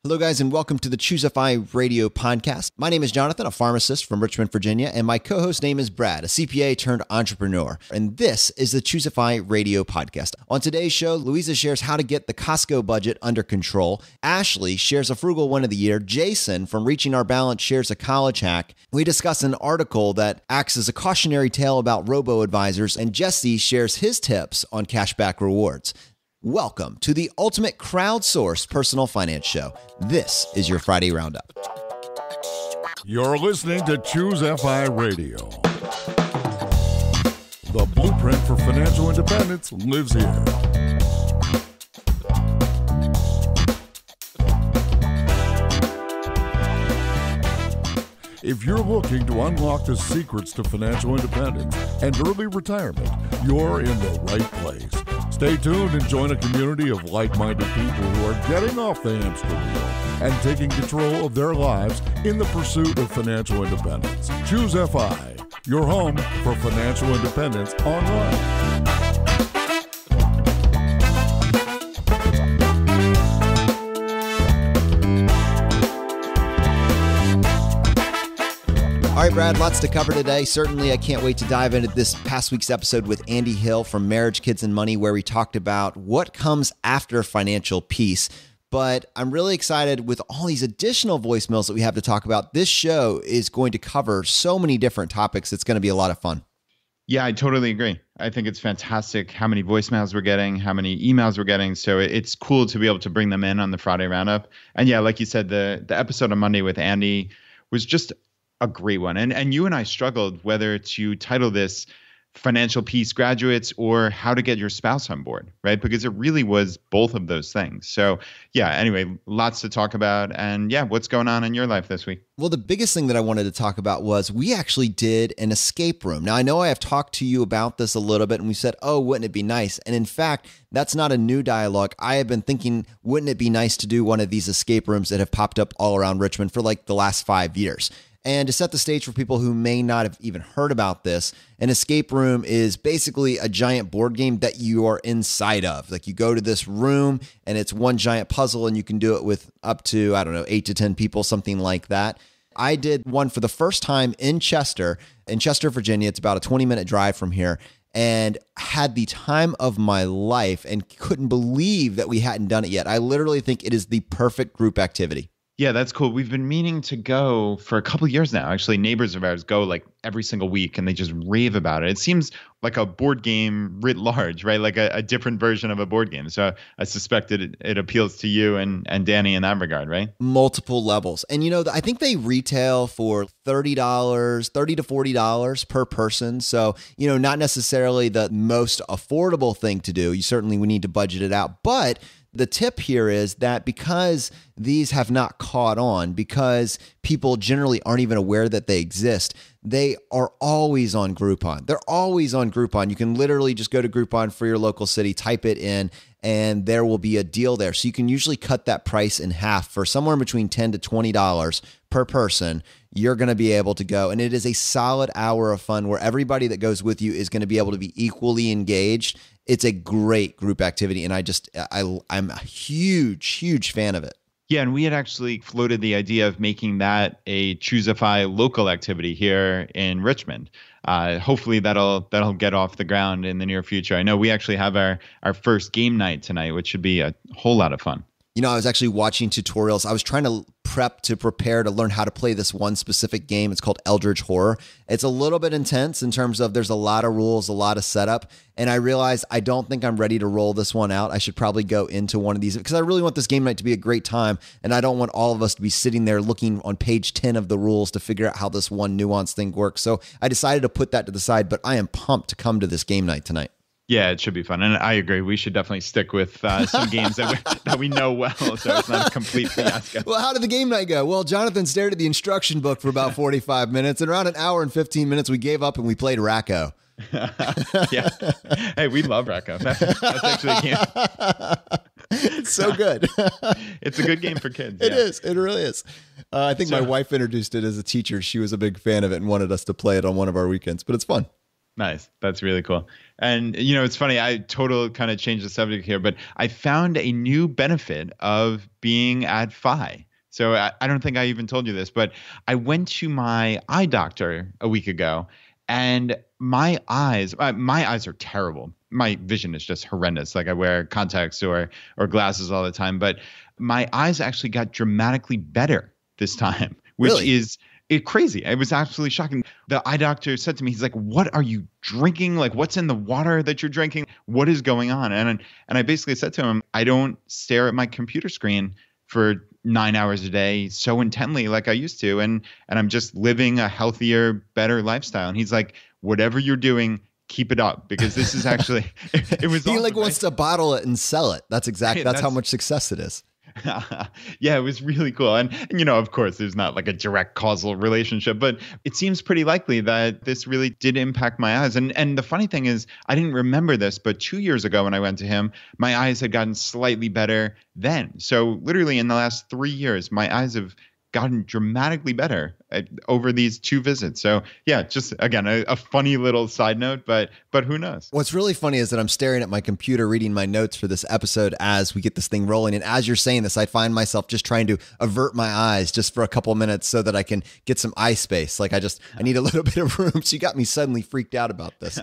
Hello, guys, and welcome to the ChooseFI radio podcast. My name is Jonathan, a pharmacist from Richmond, Virginia, and my co-host name is Brad, a CPA turned entrepreneur. And this is the ChooseFI radio podcast. On today's show, Louisa shares how to get the Costco budget under control. Ashley shares a frugal one of the year. Jason from Reaching Our Balance shares a college hack. We discuss an article that acts as a cautionary tale about Robo advisors, and Jesse shares his tips on cashback rewards. Welcome to the ultimate crowdsourced personal finance show. This is your Friday Roundup. You're listening to ChooseFI Radio. The blueprint for financial independence lives here. If you're looking to unlock the secrets to financial independence and early retirement, you're in the right place. Stay tuned and join a community of like-minded people who are getting off the hamster wheel and taking control of their lives in the pursuit of financial independence. ChooseFI, your home for financial independence online. All right, Brad, lots to cover today. Certainly, I can't wait to dive into this past week's episode with Andy Hill from Marriage, Kids, and Money, where we talked about what comes after financial peace. But I'm really excited with all these additional voicemails that we have to talk about. This show is going to cover so many different topics. It's going to be a lot of fun. Yeah, I totally agree. I think it's fantastic how many voicemails we're getting, how many emails we're getting. So it's cool to be able to bring them in on the Friday Roundup. And yeah, like you said, the episode on Monday with Andy was just a great one. And you and I struggled whether to title this Financial Peace Graduates or How to Get Your Spouse on Board, right? Because it really was both of those things. So yeah, anyway, lots to talk about. And yeah, what's going on in your life this week? Well, the biggest thing that I wanted to talk about was we actually did an escape room. Now, I know I have talked to you about this a little bit and we said, oh, wouldn't it be nice? And in fact, that's not a new dialogue. I have been thinking, wouldn't it be nice to do one of these escape rooms that have popped up all around Richmond for like the last 5 years? And to set the stage for people who may not have even heard about this, an escape room is basically a giant board game that you are inside of. Like you go to this room and it's one giant puzzle and you can do it with up to, 8 to 10 people, something like that. I did one for the first time in Chester, Virginia. It's about a 20-minute drive from here, and had the time of my life and couldn't believe that we hadn't done it yet. I literally think it is the perfect group activity. Yeah, that's cool. We've been meaning to go for a couple of years now. Actually, neighbors of ours go like every single week and they just rave about it. It seems like a board game writ large, right? Like a different version of a board game. So I suspect it appeals to you and Danny in that regard, right? Multiple levels. And I think they retail for $30 to $40 per person. So, not necessarily the most affordable thing to do. You certainly would need to budget it out. But the tip here is that because these have not caught on, because people generally aren't even aware that they exist, they are always on Groupon. They're always on Groupon. You can literally just go to Groupon for your local city, type it in, and there will be a deal there. So you can usually cut that price in half for somewhere between $10 to $20 per person. You're going to be able to go. And it is a solid hour of fun where everybody that goes with you is going to be able to be equally engaged. It's a great group activity. And I'm a huge fan of it. Yeah, and we had actually floated the idea of making that a ChooseFI local activity here in Richmond. Hopefully that'll get off the ground in the near future. I know we actually have our first game night tonight, which should be a whole lot of fun. I was actually watching tutorials. I was trying to prepare to learn how to play this one specific game. It's called Eldritch Horror. It's a little bit intense in terms of there's a lot of rules, a lot of setup. And I realized I don't think I'm ready to roll this one out. I should probably go into one of these because I really want this game night to be a great time. And I don't want all of us to be sitting there looking on page 10 of the rules to figure out how this one nuanced thing works. So I decided to put that to the side, but I am pumped to come to this game night tonight. Yeah, it should be fun. And I agree. We should definitely stick with some games that we know well, so it's not a complete fiasco. Well, how did the game night go? Well, Jonathan stared at the instruction book for about 45 minutes. And around an hour and 15 minutes, we gave up and we played Racco. Yeah. Hey, we love Racco. That's actually a game. It's so good. It's a good game for kids. It is. It really is. I think my wife introduced it as a teacher. She was a big fan of it and wanted us to play it on one of our weekends, but it's fun. Nice. That's really cool. And, it's funny. I total kind of changed the subject here, but I found a new benefit of being at FI. So I don't think I even told you this, but I went to my eye doctor a week ago, and my eyes are terrible. My vision is just horrendous. Like I wear contacts or glasses all the time, but my eyes actually got dramatically better this time, which Really? is crazy. It was absolutely shocking. The eye doctor said to me, he's like, "What are you drinking? Like, what's in the water that you're drinking? What is going on?" And I basically said to him, "I don't stare at my computer screen for 9 hours a day so intently like I used to, and I'm just living a healthier, better lifestyle." And he's like, "Whatever you're doing, keep it up, because this is actually." It was He awesome, like wants to bottle it and sell it. That's exactly, right? that's how much success it is. Yeah, it was really cool. And of course, there's not like a direct causal relationship, but it seems pretty likely that this really did impact my eyes. And the funny thing is, I didn't remember this, but 2 years ago when I went to him, my eyes had gotten slightly better then. So literally in the last 3 years, my eyes have gotten dramatically better over these 2 visits. So yeah, just again, a funny little side note, but who knows? What's really funny is that I'm staring at my computer reading my notes for this episode as we get this thing rolling. And as you're saying this, I find myself just trying to avert my eyes just for a couple of minutes so that I can get some eye space. Like I need a little bit of room. So you got me suddenly freaked out about this.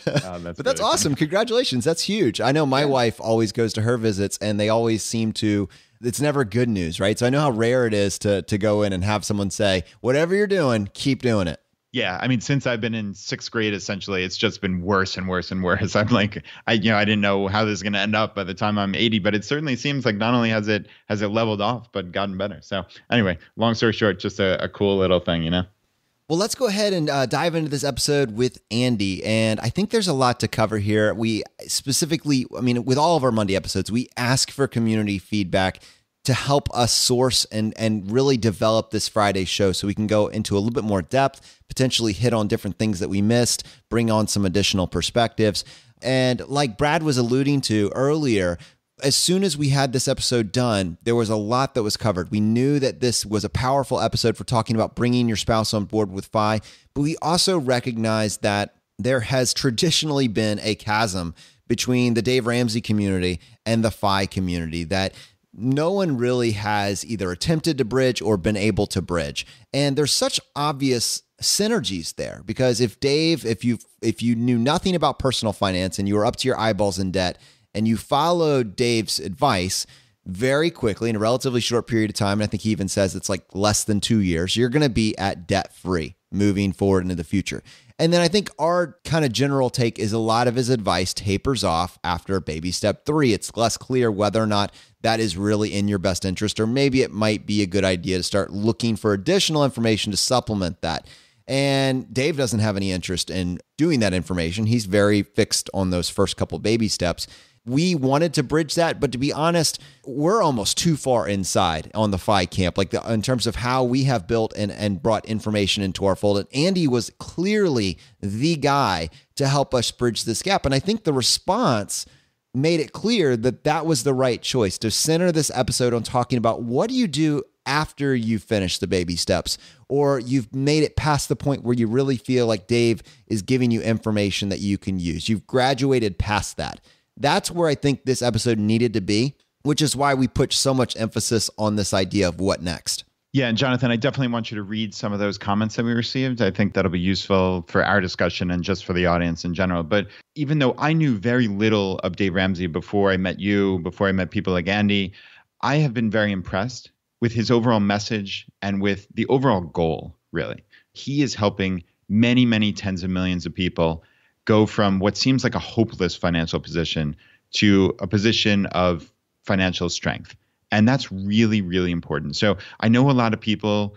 But that's awesome. Congratulations. That's huge. I know my wife always goes to her visits and they always seem to, it's never good news, right? So I know how rare it is to go in and have someone say, whatever you're doing, keep doing it. Yeah, I mean, since I've been in 6th grade, essentially, it's just been worse and worse and worse. I'm like, I didn't know how this is going to end up by the time I'm 80, but it certainly seems like not only has it leveled off, but gotten better. So anyway, long story short, just a cool little thing, Well, let's go ahead and dive into this episode with Andy. And I think there's a lot to cover here. We specifically, with all of our Monday episodes, we ask for community feedback to help us source and really develop this Friday show so we can go into a little bit more depth, potentially hit on different things that we missed, bring on some additional perspectives. And like Brad was alluding to earlier, as soon as we had this episode done, there was a lot that was covered. We knew that this was a powerful episode for talking about bringing your spouse on board with FI, but we also recognized that there has traditionally been a chasm between the Dave Ramsey community and the FI community that no one really has either attempted to bridge or been able to bridge. And there's such obvious synergies there because if you knew nothing about personal finance and you were up to your eyeballs in debt and you followed Dave's advice very quickly in a relatively short period of time, and I think he even says it's like less than 2 years, you're going to be at debt free moving forward into the future. And then I think our kind of general take is a lot of his advice tapers off after baby step 3. It's less clear whether or not that is really in your best interest, or maybe it might be a good idea to start looking for additional information to supplement that. And Dave doesn't have any interest in doing that information. He's very fixed on those first couple baby steps. We wanted to bridge that, but to be honest, we're almost too far inside on the FI camp, in terms of how we have built and brought information into our fold. And Andy was clearly the guy to help us bridge this gap. And I think the response made it clear that that was the right choice, to center this episode on talking about what do you do after you finish the baby steps, or you've made it past the point where you really feel like Dave is giving you information that you can use. You've graduated past that. That's where I think this episode needed to be, which is why we put so much emphasis on this idea of what next. Yeah, and Jonathan, I definitely want you to read some of those comments that we received. I think that'll be useful for our discussion and just for the audience in general. But even though I knew very little of Dave Ramsey before I met you, before I met people like Andy, I have been very impressed with his overall message and with the overall goal, really. He is helping many, many tens of millions of people go from what seems like a hopeless financial position to a position of financial strength. And that's really, really important. So I know a lot of people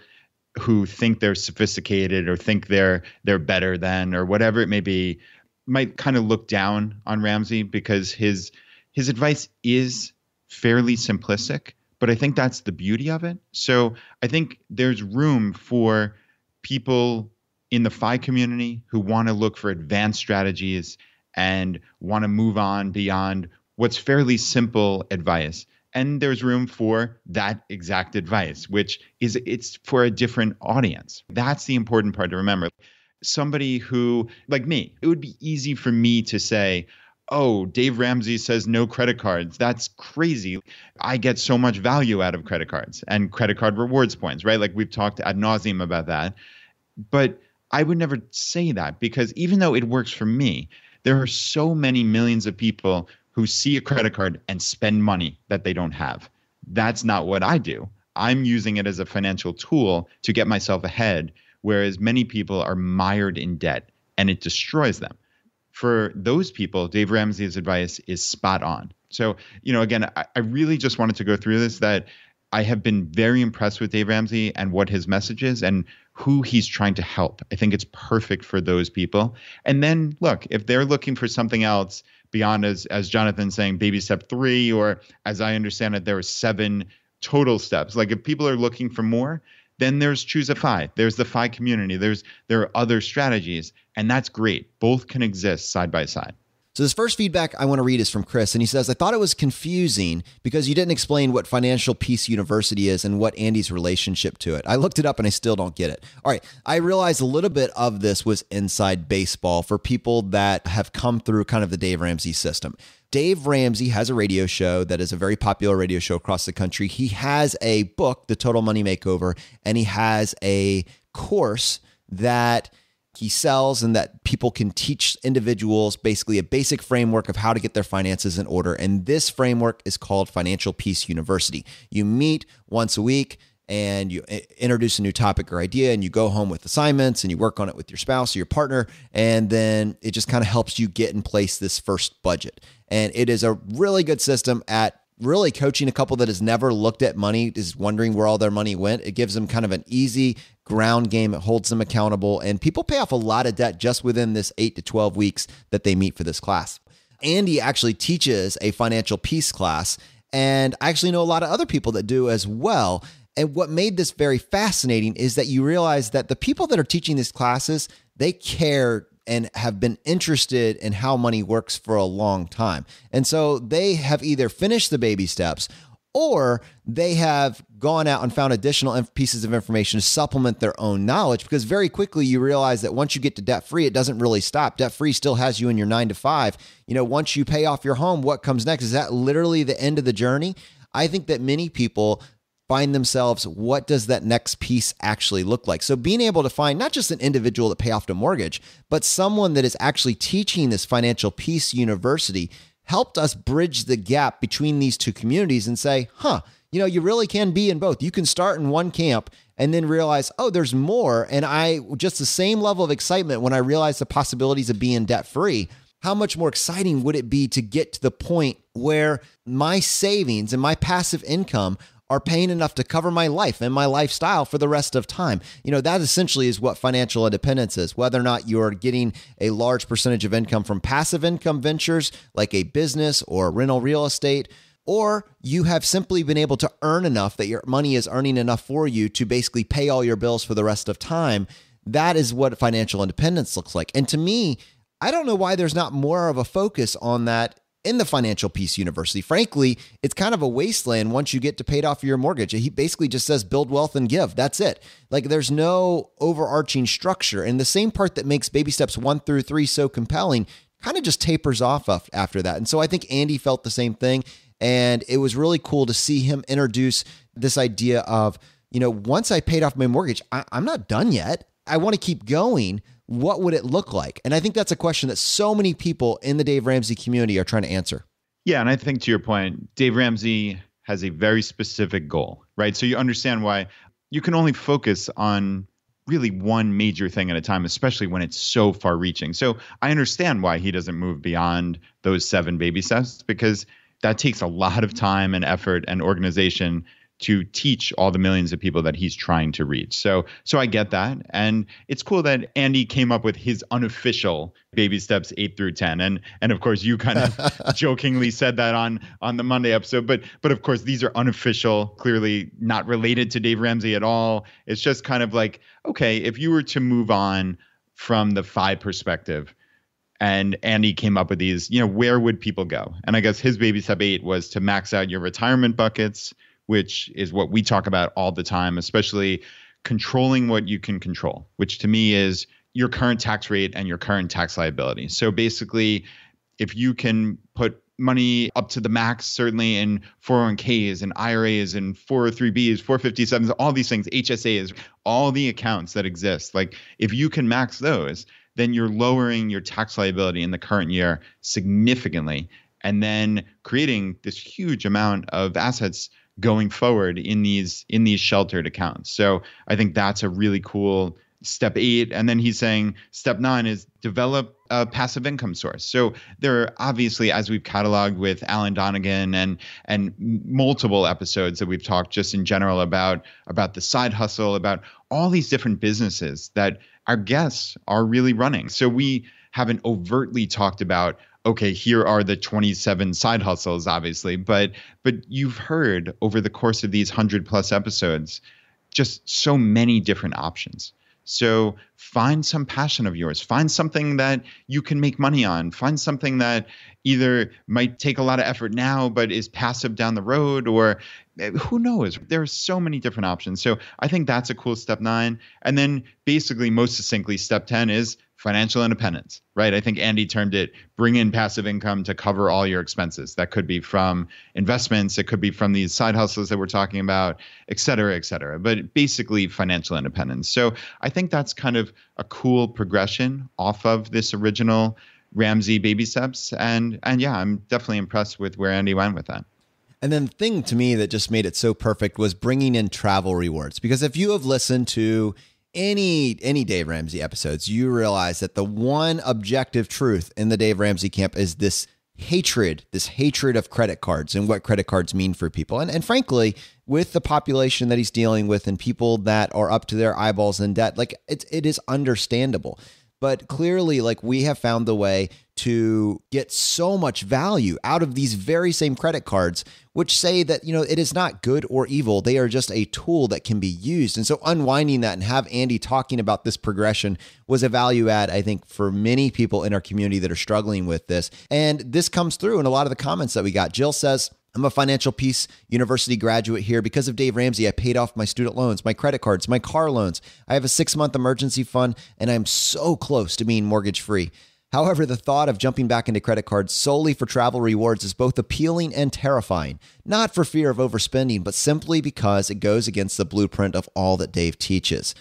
who think they're sophisticated or think they're better than, or whatever it may be, might kind of look down on Ramsey because his advice is fairly simplistic, but I think that's the beauty of it. So I think there's room for people in the FI community who want to look for advanced strategies and want to move on beyond what's fairly simple advice. And there's room for that exact advice, which is it's for a different audience. That's the important part to remember. somebody who, like me, it would be easy for me to say, oh, Dave Ramsey says no credit cards. That's crazy. I get so much value out of credit cards and credit card rewards points, right? Like we've talked ad nauseum about that. But I would never say that because even though it works for me, there are so many millions of people who see a credit card and spend money that they don't have. That's not what I do. I'm using it as a financial tool to get myself ahead, whereas many people are mired in debt and it destroys them. For those people, Dave Ramsey's advice is spot on. So, again, I really just wanted to go through this, that I have been very impressed with Dave Ramsey and what his message is and who he's trying to help. I think it's perfect for those people. And then, look, if they're looking for something else beyond, as Jonathan's saying, baby step 3, or as I understand it, there are 7 total steps. Like if people are looking for more, then there's ChooseFI. There's the FI community. There are other strategies, and that's great. Both can exist side by side. So this first feedback I want to read is from Chris, and he says, I thought it was confusing because you didn't explain what Financial Peace University is and what Andy's relationship to it. I looked it up and I still don't get it. All right, I realized a little bit of this was inside baseball for people that have come through kind of the Dave Ramsey system. Dave Ramsey has a radio show that is a very popular radio show across the country. He has a book, The Total Money Makeover, and he has a course that he sells and that people can teach individuals basically a basic framework of how to get their finances in order. And this framework is called Financial Peace University. You meet once a week and you introduce a new topic or idea and you go home with assignments and you work on it with your spouse or your partner. And then it just kind of helps you get in place this first budget. And it is a really good system at really coaching a couple that has never looked at money, is wondering where all their money went. It gives them kind of an easy ground game. It holds them accountable. And people pay off a lot of debt just within this 8 to 12 weeks that they meet for this class. Andy actually teaches a financial peace class, and I actually know a lot of other people that do as well. And what made this very fascinating is that you realize that the people that are teaching these classes, they care and have been interested in how money works for a long time. And so they have either finished the baby steps or they have gone out and found additional pieces of information to supplement their own knowledge, because very quickly you realize that once you get to debt-free, it doesn't really stop. Debt-free still has you in your 9 to 5. Once you pay off your home, what comes next? Is that literally the end of the journey? I think that many people find themselves, what does that next piece actually look like? So being able to find not just an individual that pay off the mortgage, but someone that is actually teaching this Financial Peace University helped us bridge the gap between these two communities and say, you really can be in both. You can start in one camp and then realize, oh, there's more. And just the same level of excitement when I realized the possibilities of being debt-free. How much more exciting would it be to get to the point where my savings and my passive income are paying enough to cover my life and my lifestyle for the rest of time? That essentially is what financial independence is. Whether or not you're getting a large percentage of income from passive income ventures like a business or rental real estate, or you have simply been able to earn enough that your money is earning enough for you to basically pay all your bills for the rest of time. That is what financial independence looks like. And to me, I don't know why there's not more of a focus on that in the Financial Peace University. Frankly, it's kind of a wasteland once you get to paid off your mortgage. He basically just says build wealth and give. That's it. Like there's no overarching structure. And the same part that makes baby steps 1 through 3 so compelling kind of just tapers off after that. And so I think Andy felt the same thing. And it was really cool to see him introduce this idea of, once I paid off my mortgage, I'm not done yet. I want to keep going. What would it look like? And I think that's a question that so many people in the Dave Ramsey community are trying to answer. Yeah. And I think to your point, Dave Ramsey has a very specific goal, right? So you understand why you can only focus on really one major thing at a time, especially when it's so far reaching. So I understand why he doesn't move beyond those 7 baby steps, because that takes a lot of time and effort and organization to teach all the millions of people that he's trying to reach. So I get that. And it's cool that Andy came up with his unofficial baby steps 8 through 10. And of course, you kind of jokingly said that on the Monday episode. But of course, these are unofficial, clearly not related to Dave Ramsey at all. It's just kind of like, okay, if you were to move on from the FI perspective, and Andy came up with these, where would people go? And I guess his baby step 8 was to max out your retirement buckets, which is what we talk about all the time, especially controlling what you can control, which to me is your current tax rate and your current tax liability. So basically, if you can put money up to the max, certainly in 401ks and IRAs and 403bs, 457s, all these things, HSAs, all the accounts that exist, like if you can max those, then you're lowering your tax liability in the current year significantly, and then creating this huge amount of assets going forward in these sheltered accounts. So I think that's a really cool step 8. And then he's saying step 9 is develop a passive income source. So there are obviously, as we've cataloged with Alan Donegan and multiple episodes that we've talked just in general about the side hustle, about all these different businesses that our guests are really running. So we haven't overtly talked about, okay, here are the 27 side hustles, obviously, but you've heard over the course of these 100+ episodes just so many different options. So find some passion of yours, find something that you can make money on, find something that either might take a lot of effort now, but is passive down the road, or who knows? There are so many different options. So I think that's a cool step 9. And then basically most succinctly, step 10 is financial independence, right? I think Andy termed it, bring in passive income to cover all your expenses. That could be from investments. It could be from these side hustles that we're talking about, et cetera, but basically financial independence. So I think that's kind of a cool progression off of this original Ramsey baby steps. And yeah, I'm definitely impressed with where Andy went with that. And then the thing to me that just made it so perfect was bringing in travel rewards. Because if you have listened to any Dave Ramsey episodes, you realize that the one objective truth in the Dave Ramsey camp is this hatred of credit cards and what credit cards mean for people. And frankly, with the population that he's dealing with and people that are up to their eyeballs in debt, like it is understandable. But clearly, like, we have found the way to get so much value out of these very same credit cards, which say that, it is not good or evil. They are just a tool that can be used. And so unwinding that and have Andy talking about this progression was a value add, I think, for many people in our community that are struggling with this. And this comes through in a lot of the comments that we got. Jill says, I'm a Financial Peace University graduate here. Because of Dave Ramsey, I paid off my student loans, my credit cards, my car loans. I have a 6-month emergency fund, and I'm so close to being mortgage free. However, the thought of jumping back into credit cards solely for travel rewards is both appealing and terrifying, not for fear of overspending, but simply because it goes against the blueprint of all that Dave teaches.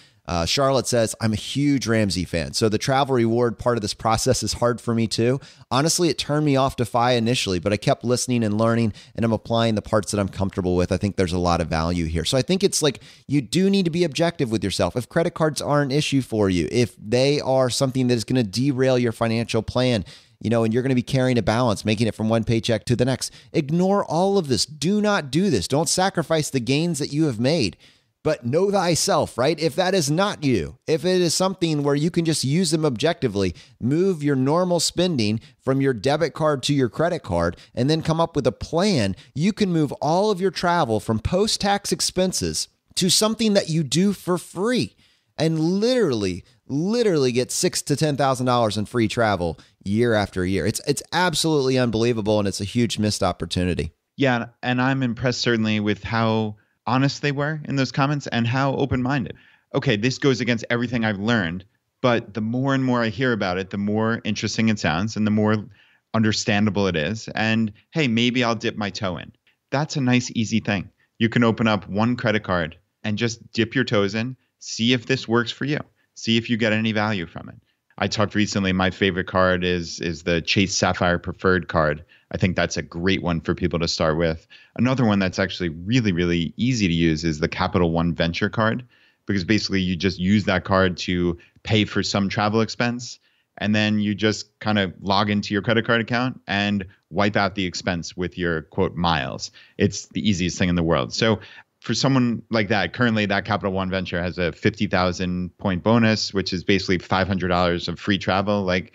Charlotte says, I'm a huge Ramsey fan, so the travel reward part of this process is hard for me too. Honestly, it turned me off to FI initially, but I kept listening and learning, and I'm applying the parts that I'm comfortable with. I think there's a lot of value here. So I think it's like, you do need to be objective with yourself. If credit cards are an issue for you, if they are something that is going to derail your financial plan, and you're going to be carrying a balance, making it from one paycheck to the next, ignore all of this. Do not do this. Don't sacrifice the gains that you have made. But know thyself, right? If that is not you, if it is something where you can just use them objectively, move your normal spending from your debit card to your credit card, and then come up with a plan, you can move all of your travel from post-tax expenses to something that you do for free and literally get $6,000 to $10,000 in free travel year after year. It's absolutely unbelievable, and it's a huge missed opportunity. Yeah, and I'm impressed certainly with how honest they were in those comments and how open-minded. Okay, this goes against everything I've learned, but the more and more I hear about it, the more interesting it sounds and the more understandable it is. And hey, maybe I'll dip my toe in. That's a nice, easy thing. You can open up one credit card and just dip your toes in, see if this works for you, see if you get any value from it. I talked recently, my favorite card is the Chase Sapphire Preferred card. I think that's a great one for people to start with. Another one that's actually really, really easy to use is the Capital One Venture card, because basically you just use that card to pay for some travel expense, and then you just kind of log into your credit card account and wipe out the expense with your, quote, miles. It's the easiest thing in the world. So for someone like that, currently that Capital One Venture has a 50,000 point bonus, which is basically $500 of free travel. Like,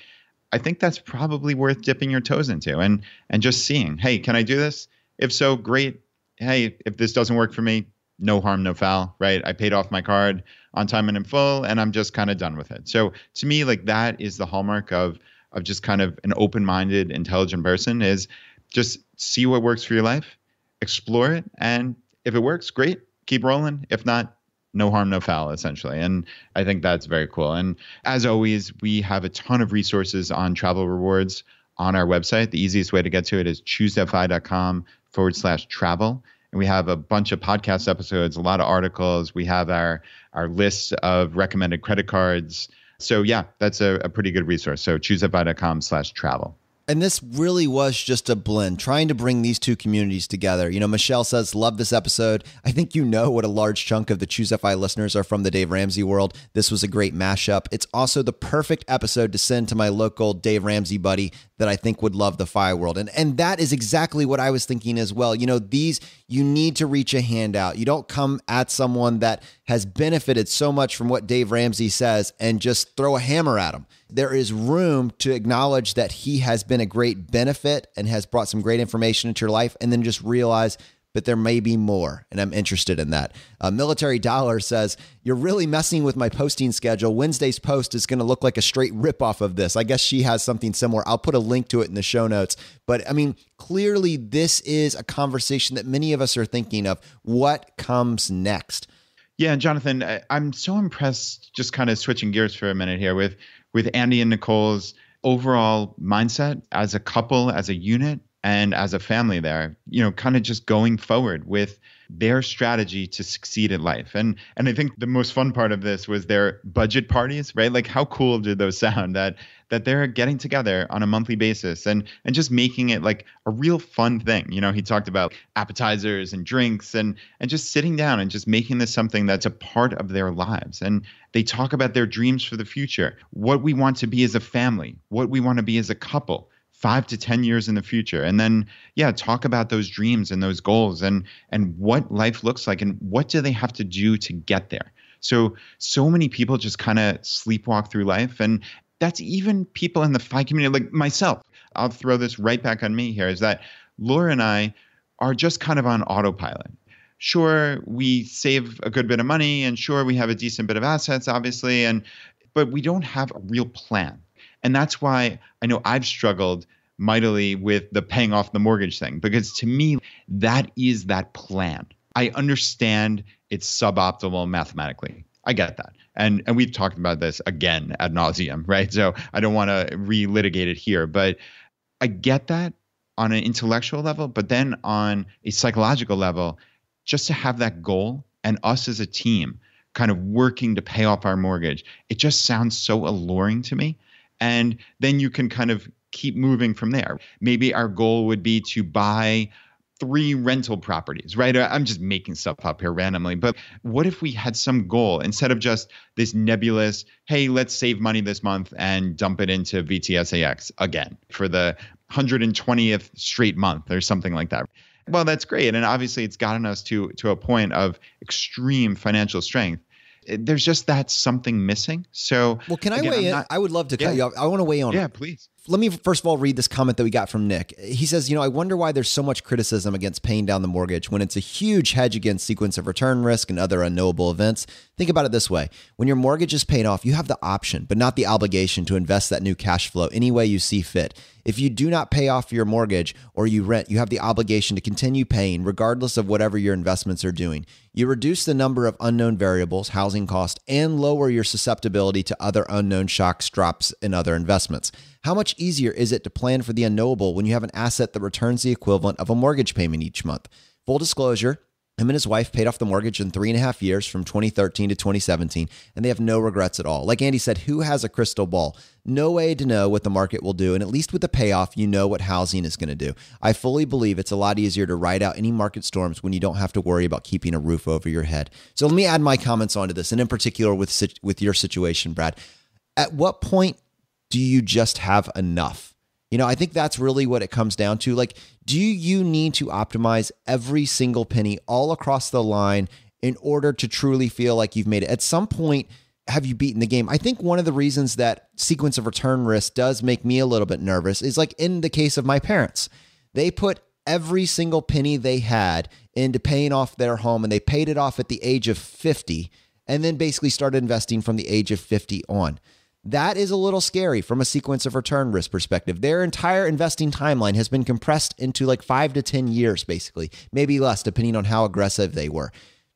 I think that's probably worth dipping your toes into and just seeing, hey, can I do this? If so, great. Hey, if this doesn't work for me, no harm, no foul, right? I paid off my card on time and in full, and I'm just kind of done with it. So to me, like, that is the hallmark of just kind of an open-minded, intelligent person, is just see what works for your life, explore it, and if it works, great, keep rolling. If not, no harm, no foul, essentially. And I think that's very cool. And as always, we have a ton of resources on travel rewards on our website. The easiest way to get to it is ChooseFI.com/travel. And we have a bunch of podcast episodes, a lot of articles. We have our list of recommended credit cards. So yeah, that's a pretty good resource. So ChooseFI.com/travel. And this really was just a blend, trying to bring these two communities together. You know, Michelle says, love this episode. I think you know what a large chunk of the ChooseFI listeners are from the Dave Ramsey world. This was a great mashup. It's also the perfect episode to send to my local Dave Ramsey buddy that I think would love the FI world. And that is exactly what I was thinking as well. You know, you need to reach a hand out. You don't come at someone that has benefited so much from what Dave Ramsey says and just throw a hammer at him. There is room to acknowledge that he has been a great benefit and has brought some great information into your life, and then just realize, but there may be more, and I'm interested in that. Military Dollar says, you're really messing with my posting schedule. Wednesday's post is going to look like a straight ripoff of this. I guess she has something similar. I'll put a link to it in the show notes. But I mean, clearly this is a conversation that many of us are thinking of. What comes next? Yeah, Jonathan, I'm so impressed, just kind of switching gears for a minute here, with Andy and Nicole's overall mindset as a couple, as a unit, and as a family there, you know, kind of just going forward with their strategy to succeed in life. And I think the most fun part of this was their budget parties, right? Like, how cool did those sound that they're getting together on a monthly basis and just making it like a real fun thing. You know, he talked about appetizers and drinks and just sitting down and just making this something that's a part of their lives. And they talk about their dreams for the future, what we want to be as a family, what we want to be as a couple, 5 to 10 years in the future. And then, yeah, talk about those dreams and those goals and what life looks like and what do they have to do to get there. So many people just kind of sleepwalk through life. And that's even people in the FI community, like myself. I'll throw this right back on me here, is that Laura and I are just kind of on autopilot. Sure, we save a good bit of money, and sure, we have a decent bit of assets, obviously, but we don't have a real plan. And that's why I know I've struggled mightily with the paying off the mortgage thing, because to me, that is that plan. I understand it's suboptimal mathematically. I get that. And we've talked about this again ad nauseum, right? So I don't want to relitigate it here, but I get that on an intellectual level, but then on a psychological level, just to have that goal and us as a team kind of working to pay off our mortgage, it just sounds so alluring to me. And then you can kind of keep moving from there. Maybe our goal would be to buy 3 rental properties, right? I'm just making stuff up here randomly. But what if we had some goal instead of just this nebulous, hey, let's save money this month and dump it into VTSAX again for the 120th straight month or something like that. Well, that's great. And obviously it's gotten us to a point of extreme financial strength. There's just that something missing. So, well, can I weigh in? I would love to cut you off. I want to weigh in. Yeah, please. Let me first of all read this comment that we got from Nick. He says, I wonder why there's so much criticism against paying down the mortgage when it's a huge hedge against sequence of return risk and other unknowable events. Think about it this way. When your mortgage is paid off, you have the option, but not the obligation to invest that new cash flow any way you see fit. If you do not pay off your mortgage or you rent, you have the obligation to continue paying regardless of whatever your investments are doing. You reduce the number of unknown variables, housing cost, and lower your susceptibility to other unknown shocks, drops, and other investments. How much easier is it to plan for the unknowable when you have an asset that returns the equivalent of a mortgage payment each month? Full disclosure, him and his wife paid off the mortgage in 3.5 years from 2013 to 2017, and they have no regrets at all. Like Andy said, who has a crystal ball? No way to know what the market will do, and at least with the payoff, you know what housing is going to do. I fully believe it's a lot easier to ride out any market storms when you don't have to worry about keeping a roof over your head. So let me add my comments onto this, and in particular with your situation, Brad. At what point do you just have enough? I think that's really what it comes down to. Like, do you need to optimize every single penny all across the line in order to truly feel like you've made it? At some point, have you beaten the game? I think one of the reasons that sequence of return risk does make me a little bit nervous is like in the case of my parents. They put every single penny they had into paying off their home, and they paid it off at the age of 50 and then basically started investing from the age of 50 on. That is a little scary from a sequence of return risk perspective. Their entire investing timeline has been compressed into like 5 to 10 years, basically, maybe less, depending on how aggressive they were.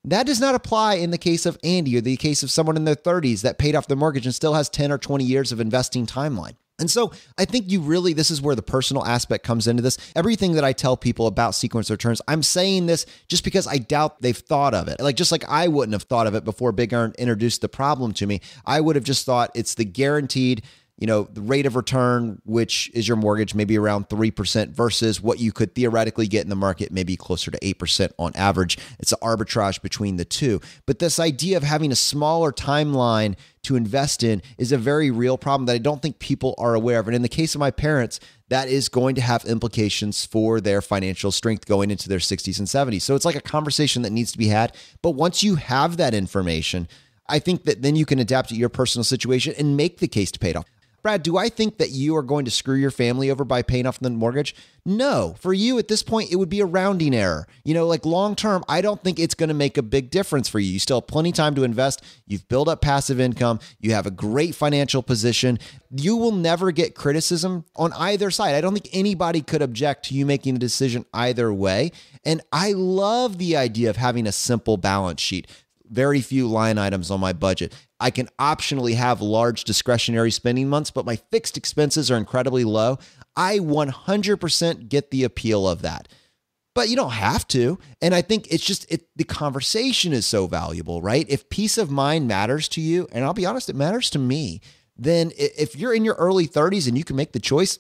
That does not apply in the case of Andy or the case of someone in their 30s that paid off their mortgage and still has 10 or 20 years of investing timeline. And so I think this is where the personal aspect comes into this. Everything that I tell people about sequence returns, I'm saying this just because I doubt they've thought of it. Just like I wouldn't have thought of it before Big Earn introduced the problem to me. I would have just thought it's the guaranteed, the rate of return, which is your mortgage, maybe around 3% versus what you could theoretically get in the market, maybe closer to 8% on average. It's an arbitrage between the two. But this idea of having a smaller timeline to invest in is a very real problem that I don't think people are aware of. And in the case of my parents, that is going to have implications for their financial strength going into their 60s and 70s. So it's like a conversation that needs to be had. But once you have that information, I think that then you can adapt to your personal situation and make the case to pay it off. Brad, do I think that you are going to screw your family over by paying off the mortgage? No. For you at this point, it would be a rounding error. Long term, I don't think it's going to make a big difference for you. You still have plenty of time to invest. You've built up passive income. You have a great financial position. You will never get criticism on either side. I don't think anybody could object to you making a decision either way. And I love the idea of having a simple balance sheet. Very few line items on my budget. I can optionally have large discretionary spending months, but my fixed expenses are incredibly low. I 100% get the appeal of that. But you don't have to. And I think it's just, the conversation is so valuable, right? If peace of mind matters to you, and I'll be honest, it matters to me, then if you're in your early 30s and you can make the choice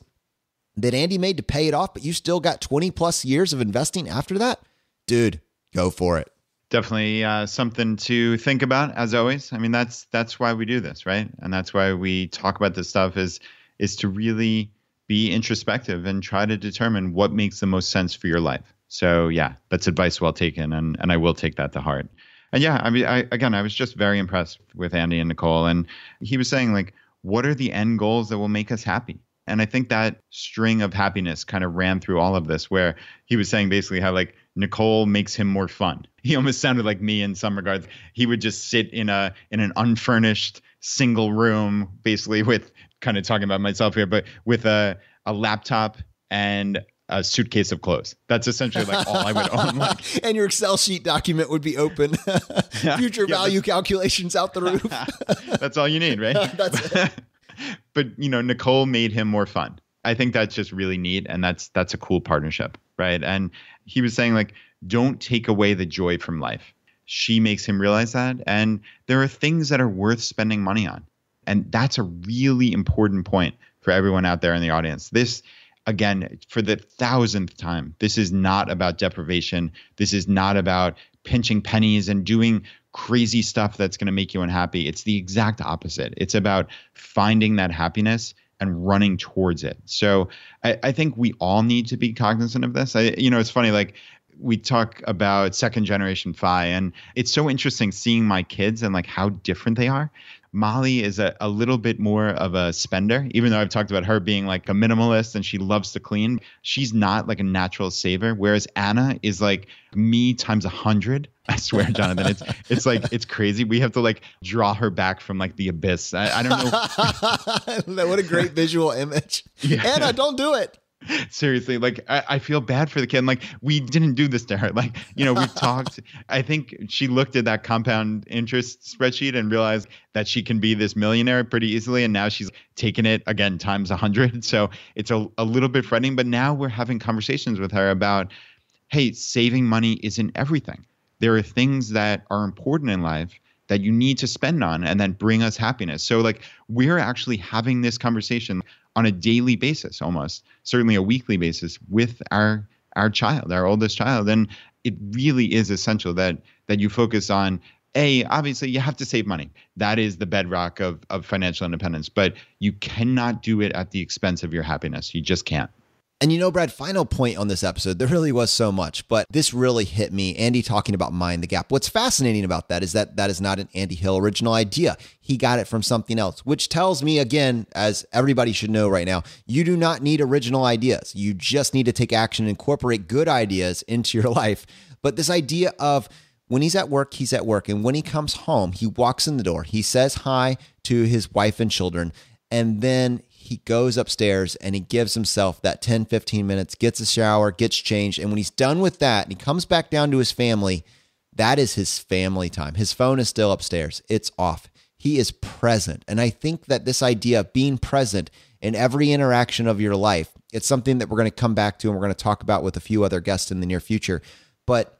that Andy made to pay it off, but you still got 20 plus years of investing after that, dude, go for it. Definitely something to think about, as always. I mean, that's why we do this, right? And that's why we talk about this stuff is to really be introspective and try to determine what makes the most sense for your life. So yeah, that's advice well taken, and I will take that to heart. And yeah, I mean, I was just very impressed with Andy and Nicole, and he was saying, what are the end goals that will make us happy? And I think that string of happiness kind of ran through all of this, where he was saying basically how Nicole makes him more fun. He almost sounded like me in some regards. He would just sit in an unfurnished single room, basically, with, kind of talking about myself here, but with a laptop and a suitcase of clothes. That's essentially all I would own. And your Excel sheet document would be open. Future value calculations out the roof. That's all you need, right? That's it. But Nicole made him more fun. I think that's just really neat, and that's a cool partnership, right? And he was saying don't take away the joy from life. She makes him realize that, and there are things that are worth spending money on, and that's a really important point for everyone out there in the audience. This, again, for the 1,000th time, this is not about deprivation. This is not about pinching pennies and doing crazy stuff that's going to make you unhappy. It's the exact opposite. It's about finding that happiness and running towards it. So I think we all need to be cognizant of this. It's funny, we talk about second generation FI, and it's so interesting seeing my kids and how different they are. Molly is a little bit more of a spender, even though I've talked about her being a minimalist and she loves to clean. She's not a natural saver, whereas Anna is me times 100. I swear, Jonathan, it's crazy. We have to draw her back from the abyss. I don't know. What a great visual image. Yeah. Anna, don't do it. Seriously, I feel bad for the kid. We didn't do this to her. We've talked. I think she looked at that compound interest spreadsheet and realized that she can be this millionaire pretty easily. And now she's taken it again times 100. So it's a little bit frightening. But now we're having conversations with her about, hey, saving money isn't everything. There are things that are important in life that you need to spend on and then bring us happiness. So we're actually having this conversation on a daily basis, almost certainly a weekly basis, with our child, our oldest child. And it really is essential that you focus on, obviously you have to save money. That is the bedrock of financial independence, but you cannot do it at the expense of your happiness. You just can't. And Brad, final point on this episode, there really was so much, but this really hit me. Andy talking about Mind the Gap. What's fascinating about that is that is not an Andy Hill original idea. He got it from something else, which tells me, again, as everybody should know right now, you do not need original ideas. You just need to take action and incorporate good ideas into your life. But this idea of when he's at work, he's at work. And when he comes home, he walks in the door, he says hi to his wife and children, and then he goes upstairs and he gives himself that 10, 15 minutes, gets a shower, gets changed. And when he's done with that and he comes back down to his family, That is his family time. His phone is still upstairs. It's off. He is present. And I think that this idea of being present in every interaction of your life, it's something that we're going to come back to and we're going to talk about with a few other guests in the near future. But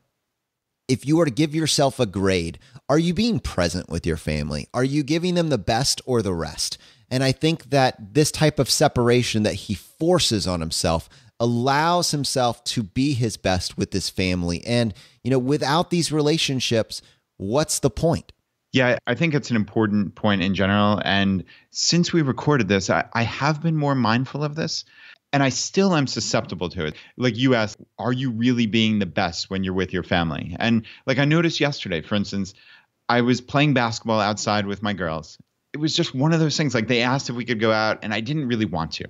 if you were to give yourself a grade, are you being present with your family? Are you giving them the best or the rest? And I think that this type of separation that he forces on himself allows himself to be his best with his family. And, without these relationships, what's the point? Yeah, I think it's an important point in general. And since we recorded this, I have been more mindful of this. And I still am susceptible to it. Like you asked, are you really being the best when you're with your family? And like I noticed yesterday, for instance, I was playing basketball outside with my girls. It was just one of those things. Like they asked if we could go out and I didn't really want to.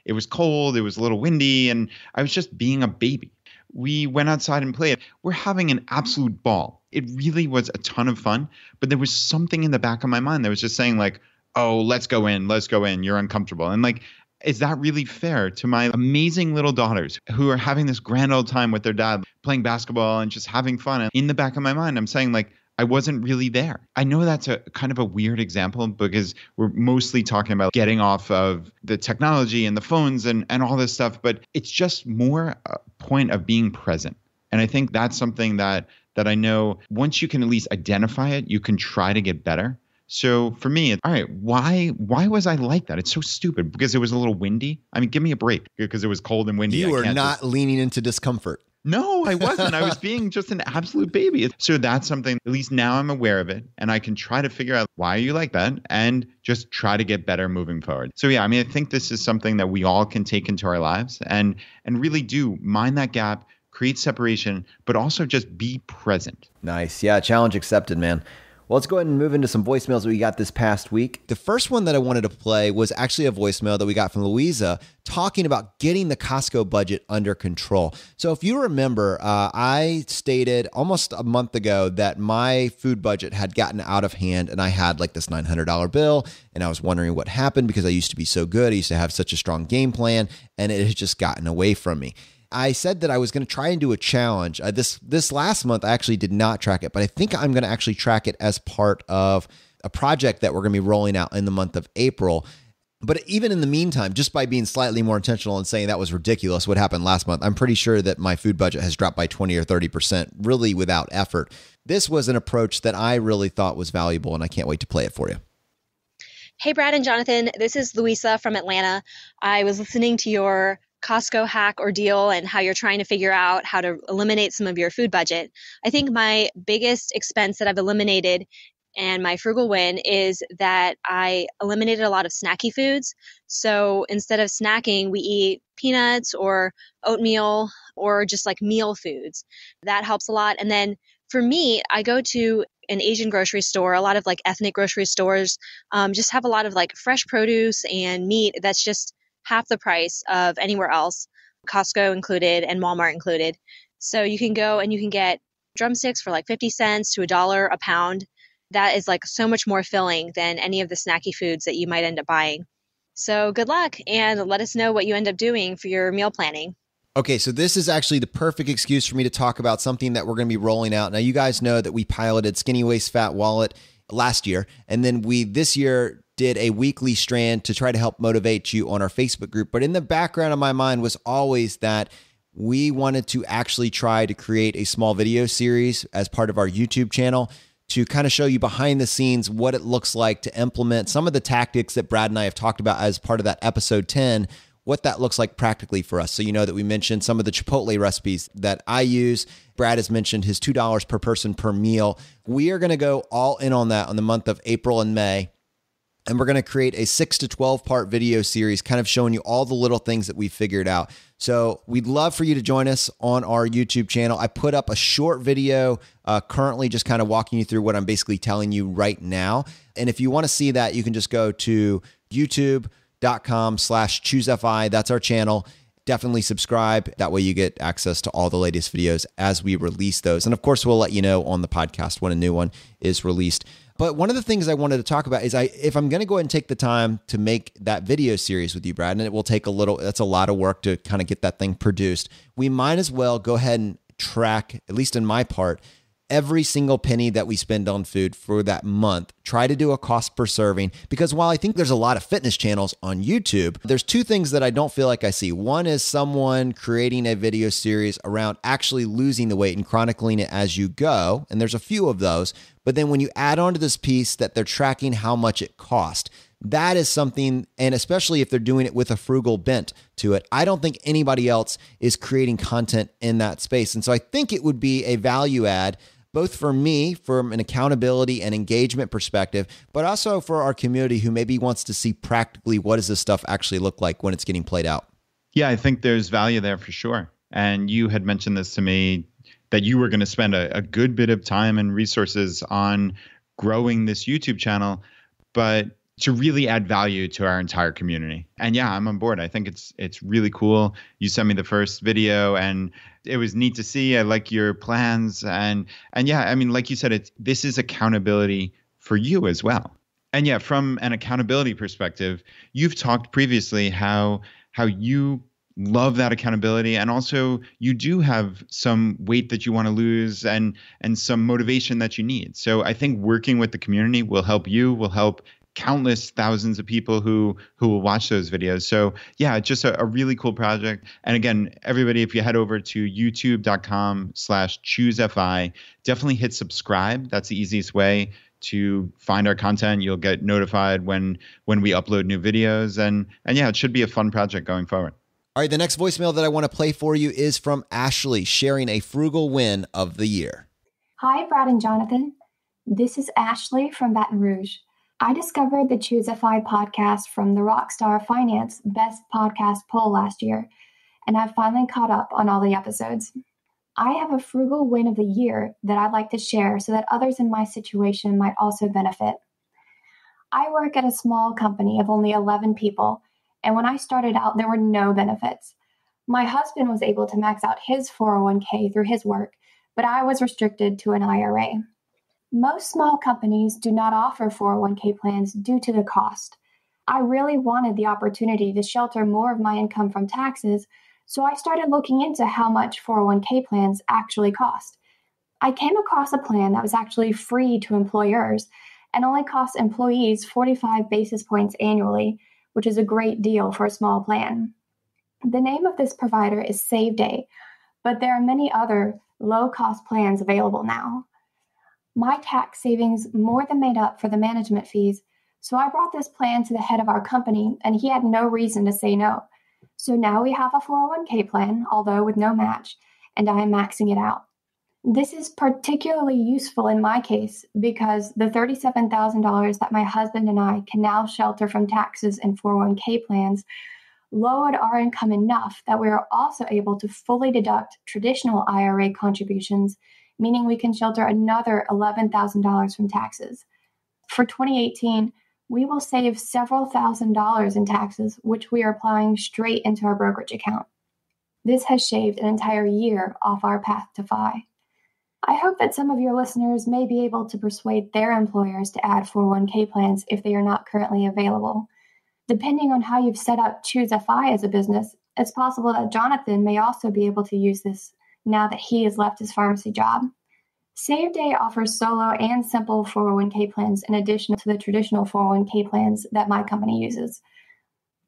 It was cold, it was a little windy, and I was just being a baby. We went outside and played. We're having an absolute ball. It really was a ton of fun. But there was something in the back of my mind that was just saying like, oh, let's go in. You're uncomfortable. And like, is that really fair to my amazing little daughters who are having this grand old time with their dad playing basketball and just having fun? And in the back of my mind, I'm saying like, I wasn't really there. I know that's a kind of a weird example because we're mostly talking about getting off of the technology and the phones and all this stuff, but it's just more a point of being present. And I think that's something that I know once you can at least identify it, you can try to get better. So for me, all right, why was I like that? It's so stupid because it was a little windy. I mean, give me a break because it was cold and windy. You were not leaning into discomfort. No, I wasn't. I was being just an absolute baby. So that's something, at least now I'm aware of it. And I can try to figure out why are you like that and just try to get better moving forward. So yeah, I mean, I think this is something that we all can take into our lives and really do mind that gap, create separation, but also just be present. Nice. Yeah, challenge accepted, man. Well, let's go ahead and move into some voicemails that we got this past week. The first one that I wanted to play was actually a voicemail that we got from Louisa talking about getting the Costco budget under control. So if you remember, I stated almost a month ago that my food budget had gotten out of hand and I had like this $900 bill and I was wondering what happened because I used to be so good. I used to have such a strong game plan and it has just gotten away from me. I said that I was going to try and do a challenge. This last month, I actually did not track it, but I think I'm going to actually track it as part of a project that we're going to be rolling out in the month of April. But even in the meantime, just by being slightly more intentional and saying that was ridiculous what happened last month, I'm pretty sure that my food budget has dropped by 20 or 30%, really without effort. This was an approach that I really thought was valuable, and I can't wait to play it for you. Hey, Brad and Jonathan, this is Louisa from Atlanta. I was listening to your Costco hack ordeal and how you're trying to figure out how to eliminate some of your food budget. I think my biggest expense that I've eliminated and my frugal win is that I eliminated a lot of snacky foods. So instead of snacking, we eat peanuts or oatmeal or just like meal foods. That helps a lot. And then for me, I go to an Asian grocery store, a lot of like ethnic grocery stores, just have a lot of like fresh produce and meat that's just half the price of anywhere else, Costco included and Walmart included. So you can go and you can get drumsticks for like 50 cents to $1 a pound. That is like so much more filling than any of the snacky foods that you might end up buying. So good luck and let us know what you end up doing for your meal planning. Okay, so this is actually the perfect excuse for me to talk about something that we're going to be rolling out. Now, you guys know that we piloted Skinny Waist Fat Wallet last year, and then we this year did a weekly strand to try to help motivate you on our Facebook group. But in the background of my mind was always that we wanted to actually try to create a small video series as part of our YouTube channel to kind of show you behind the scenes what it looks like to implement some of the tactics that Brad and I have talked about as part of that episode 10, what that looks like practically for us. So you know that we mentioned some of the Chipotle recipes that I use. Brad has mentioned his $2 per person per meal. We are going to go all in on that on the month of April and May. And we're going to create a 6 to 12 part video series kind of showing you all the little things that we figured out. So we'd love for you to join us on our YouTube channel. I put up a short video currently just kind of walking you through what I'm basically telling you right now. And if you want to see that, you can just go to youtube.com/ChooseFI. That's our channel. Definitely subscribe. That way you get access to all the latest videos as we release those. And of course, we'll let you know on the podcast when a new one is released. But one of the things I wanted to talk about is if I'm going to go ahead and take the time to make that video series with you, Brad, and it will take that's a lot of work to kind of get that thing produced, we might as well go ahead and track, at least in my part, every single penny that we spend on food for that month, try to do a cost per serving. Because while I think there's a lot of fitness channels on YouTube, there's two things that I don't feel like I see. One is someone creating a video series around actually losing the weight and chronicling it as you go. And there's a few of those. But then when you add on to this piece that they're tracking how much it cost, that is something, and especially if they're doing it with a frugal bent to it, I don't think anybody else is creating content in that space. And so I think it would be a value add, both for me from an accountability and engagement perspective, but also for our community who maybe wants to see practically what does this stuff actually look like when it's getting played out. Yeah, I think there's value there for sure. And you had mentioned this to me that you were going to spend a good bit of time and resources on growing this YouTube channel, but to really add value to our entire community. And yeah, I'm on board. I think it's really cool. You sent me the first video and it was neat to see. I like your plans. And yeah, I mean, like you said, this is accountability for you as well. And yeah, from an accountability perspective, you've talked previously how you love that accountability. And also you do have some weight that you want to lose and some motivation that you need. So I think working with the community will help you, will help countless thousands of people who will watch those videos. So yeah, just a really cool project. And again, everybody, if you head over to youtube.com/ChooseFI, definitely hit subscribe. That's the easiest way to find our content. You'll get notified when we upload new videos. And yeah, it should be a fun project going forward. All right, the next voicemail that I want to play for you is from Ashley, sharing a frugal win of the year. Hi, Brad and Jonathan. This is Ashley from Baton Rouge. I discovered the ChooseFI podcast from the Rockstar Finance Best Podcast poll last year, and I've finally caught up on all the episodes. I have a frugal win of the year that I'd like to share so that others in my situation might also benefit. I work at a small company of only 11 people, and when I started out, there were no benefits. My husband was able to max out his 401k through his work, but I was restricted to an IRA. Most small companies do not offer 401k plans due to the cost. I really wanted the opportunity to shelter more of my income from taxes, so I started looking into how much 401k plans actually cost. I came across a plan that was actually free to employers and only costs employees 45 basis points annually, which is a great deal for a small plan. The name of this provider is Save Day, but there are many other low-cost plans available now. My tax savings more than made up for the management fees, so I brought this plan to the head of our company, and he had no reason to say no. So now we have a 401k plan, although with no match, and I am maxing it out. This is particularly useful in my case because the $37,000 that my husband and I can now shelter from taxes in 401k plans lowered our income enough that we are also able to fully deduct traditional IRA contributions, meaning we can shelter another $11,000 from taxes. For 2018, we will save several $1,000s in taxes, which we are applying straight into our brokerage account. This has shaved an entire year off our path to FI. I hope that some of your listeners may be able to persuade their employers to add 401k plans if they are not currently available. Depending on how you've set up ChooseFI as a business, it's possible that Jonathan may also be able to use this now that he has left his pharmacy job. Save Day offers solo and simple 401k plans in addition to the traditional 401k plans that my company uses.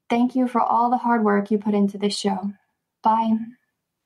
Thank you for all the hard work you put into this show. Bye.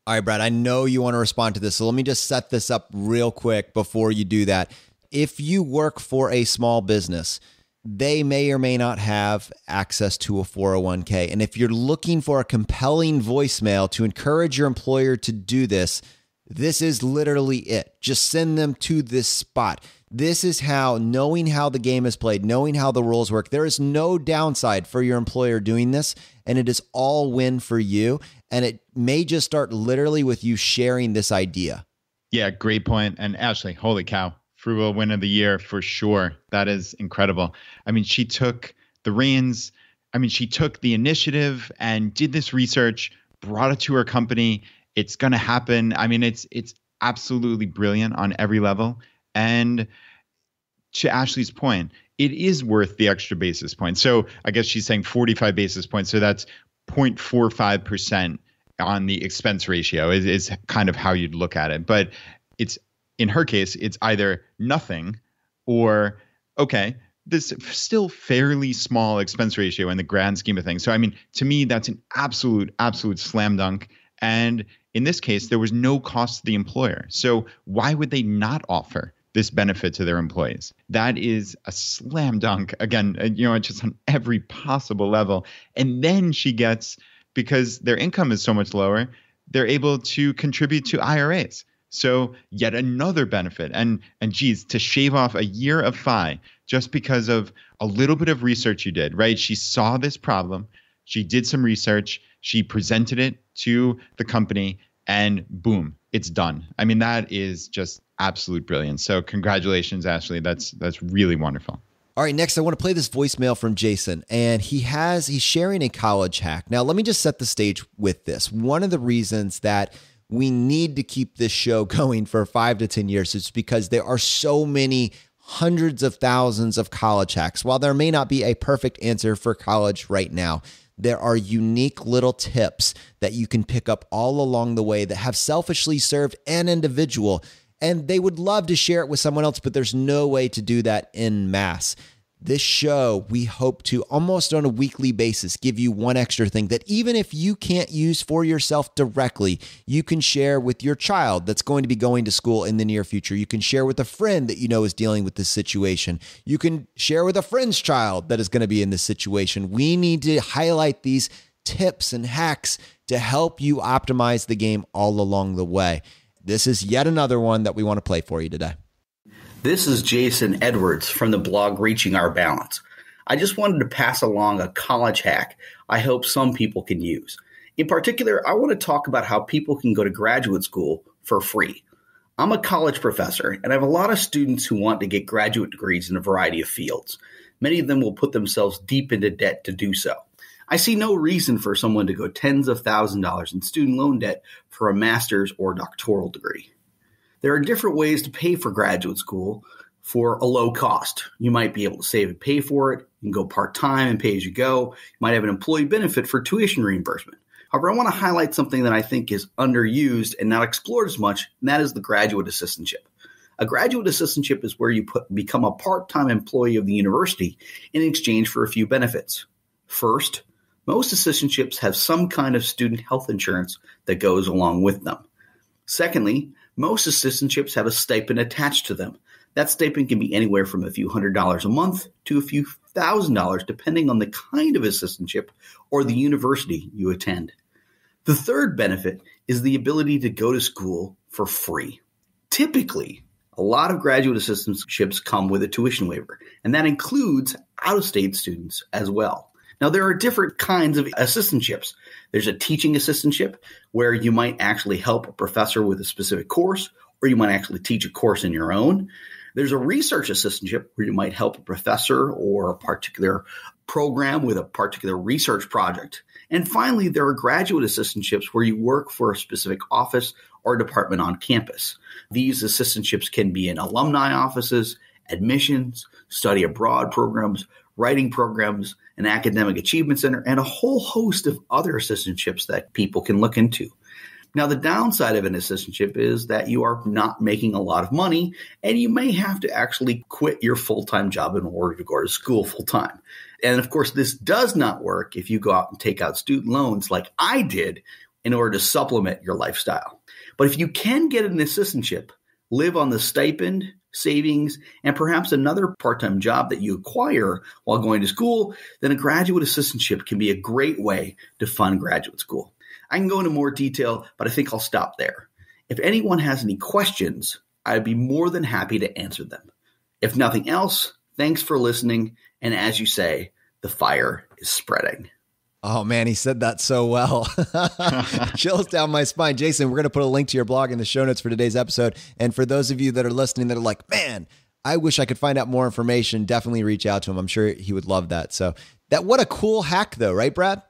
All right, Brad, I know you want to respond to this, so let me just set this up real quick before you do that. If you work for a small business, they may or may not have access to a 401k. And if you're looking for a compelling voicemail to encourage your employer to do this, this is literally it. Just send them to this spot. This is how, knowing how the game is played, knowing how the rules work, there is no downside for your employer doing this, and it is all win for you. And it may just start literally with you sharing this idea. Yeah, great point. And Ashley, holy cow. Frugal win of the year for sure. That is incredible. I mean, she took the reins. I mean, she took the initiative and did this research, brought it to her company. It's going to happen. I mean, it's absolutely brilliant on every level. And to Ashley's point, it is worth the extra basis point. So I guess she's saying 45 basis points. So that's 0.45% on the expense ratio is kind of how you'd look at it. But it's in her case, it's either nothing or, okay, this still fairly small expense ratio in the grand scheme of things. So, I mean, to me, that's an absolute slam dunk. And in this case, there was no cost to the employer. So why would they not offer this benefit to their employees? That is a slam dunk. Again, just on every possible level. And then she gets, because their income is so much lower, they're able to contribute to IRAs. So yet another benefit. And geez, to shave off a year of FI just because of a little bit of research you did, right? She saw this problem. She did some research. She presented it to the company and boom, it's done. I mean, that is just absolute brilliance. So congratulations, Ashley. That's really wonderful. All right, next I want to play this voicemail from Jason, and he's sharing a college hack. Now, let me just set the stage with this. One of the reasons that we need to keep this show going for 5 to 10 years is because there are so many hundreds of thousands of college hacks. While there may not be a perfect answer for college right now, there are unique little tips that you can pick up all along the way that have selfishly served an individual, and they would love to share it with someone else, but there's no way to do that en masse. This show, we hope to almost on a weekly basis give you one extra thing that even if you can't use for yourself directly, you can share with your child that's going to be going to school in the near future. You can share with a friend that you know is dealing with this situation. You can share with a friend's child that is going to be in this situation. We need to highlight these tips and hacks to help you optimize the game all along the way. This is yet another one that we want to play for you today. This is Jason Edwards from the blog Reaching Our Balance. I just wanted to pass along a college hack I hope some people can use. In particular, I want to talk about how people can go to graduate school for free. I'm a college professor, and I have a lot of students who want to get graduate degrees in a variety of fields. Many of them will put themselves deep into debt to do so. I see no reason for someone to go tens of thousands of dollars in student loan debt for a master's or doctoral degree. There are different ways to pay for graduate school for a low cost. You might be able to save and pay for it. You can go part-time and pay as you go. You might have an employee benefit for tuition reimbursement. However, I want to highlight something that I think is underused and not explored as much, and that is the graduate assistantship. A graduate assistantship is where you become a part-time employee of the university in exchange for a few benefits. First, most assistantships have some kind of student health insurance that goes along with them. Secondly, most assistantships have a stipend attached to them. That stipend can be anywhere from a few $100s a month to a few $1,000s, depending on the kind of assistantship or the university you attend. The third benefit is the ability to go to school for free. Typically, a lot of graduate assistantships come with a tuition waiver, and that includes out-of-state students as well. Now, there are different kinds of assistantships. There's a teaching assistantship where you might actually help a professor with a specific course, or you might actually teach a course in your own. There's a research assistantship where you might help a professor or a particular program with a particular research project. And finally, there are graduate assistantships where you work for a specific office or department on campus. These assistantships can be in alumni offices, admissions, study abroad programs, writing programs, an academic achievement center, and a whole host of other assistantships that people can look into. Now, the downside of an assistantship is that you are not making a lot of money, and you may have to actually quit your full-time job in order to go to school full-time. And of course, this does not work if you go out and take out student loans like I did in order to supplement your lifestyle. But if you can get an assistantship, live on the stipend, savings, and perhaps another part-time job that you acquire while going to school, then a graduate assistantship can be a great way to fund graduate school. I can go into more detail, but I think I'll stop there. If anyone has any questions, I'd be more than happy to answer them. If nothing else, thanks for listening. And as you say, the fire is spreading. Oh, man, he said that so well. Chills down my spine. Jason, we're going to put a link to your blog in the show notes for today's episode. And for those of you that are listening that are like, man, I wish I could find out more information, definitely reach out to him. I'm sure he would love that. So what a cool hack though, right, Brad?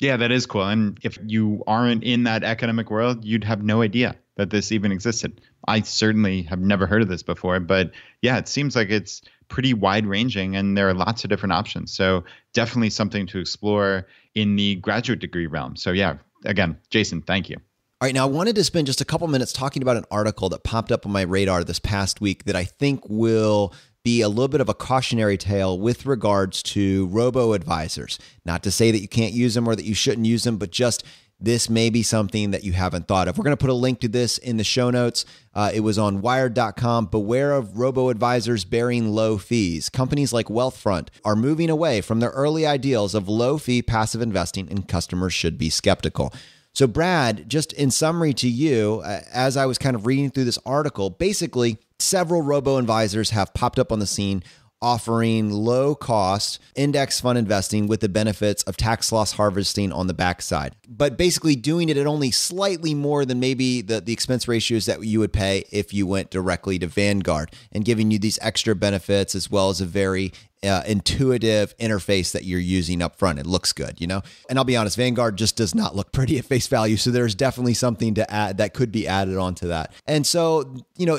Yeah, that is cool. And if you aren't in that academic world, you'd have no idea that this even existed. I certainly have never heard of this before, but yeah, it seems like it's pretty wide ranging and there are lots of different options. So definitely something to explore in the graduate degree realm. So yeah, again, Jason, thank you. All right, now I wanted to spend just a couple minutes talking about an article that popped up on my radar this past week that I think will be a little bit of a cautionary tale with regards to robo-advisors. Not to say that you can't use them or that you shouldn't use them, but just this may be something that you haven't thought of. We're going to put a link to this in the show notes. It was on wired.com. Beware of robo-advisors bearing low fees. Companies like Wealthfront are moving away from their early ideals of low-fee passive investing, and customers should be skeptical. So Brad, just in summary to you, as I was kind of reading through this article, basically several robo-advisors have popped up on the scene offering low-cost index fund investing with the benefits of tax loss harvesting on the backside, but basically doing it at only slightly more than maybe the expense ratios that you would pay if you went directly to Vanguard, and giving you these extra benefits as well as a very intuitive interface that you're using up front. It looks good, you know? And I'll be honest, Vanguard just does not look pretty at face value. So there's definitely something to add that could be added onto that. And so, you know,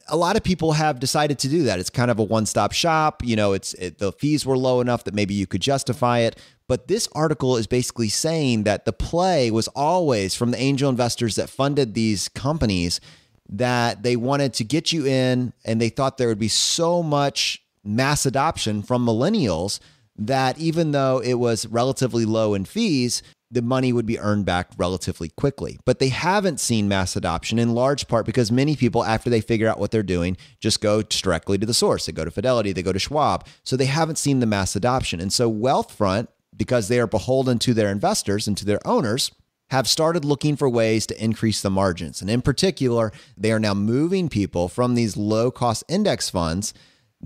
a lot of people have decided to do that. It's kind of a one-stop shop. You know, the fees were low enough that maybe you could justify it. But this article is basically saying that the play was always from the angel investors that funded these companies, that they wanted to get you in, and they thought there would be so much mass adoption from millennials that even though it was relatively low in fees, the money would be earned back relatively quickly. But they haven't seen mass adoption, in large part because many people, after they figure out what they're doing, just go directly to the source. They go to Fidelity, they go to Schwab. So they haven't seen the mass adoption. And so Wealthfront, because they are beholden to their investors and to their owners, have started looking for ways to increase the margins. And in particular, they are now moving people from these low-cost index funds.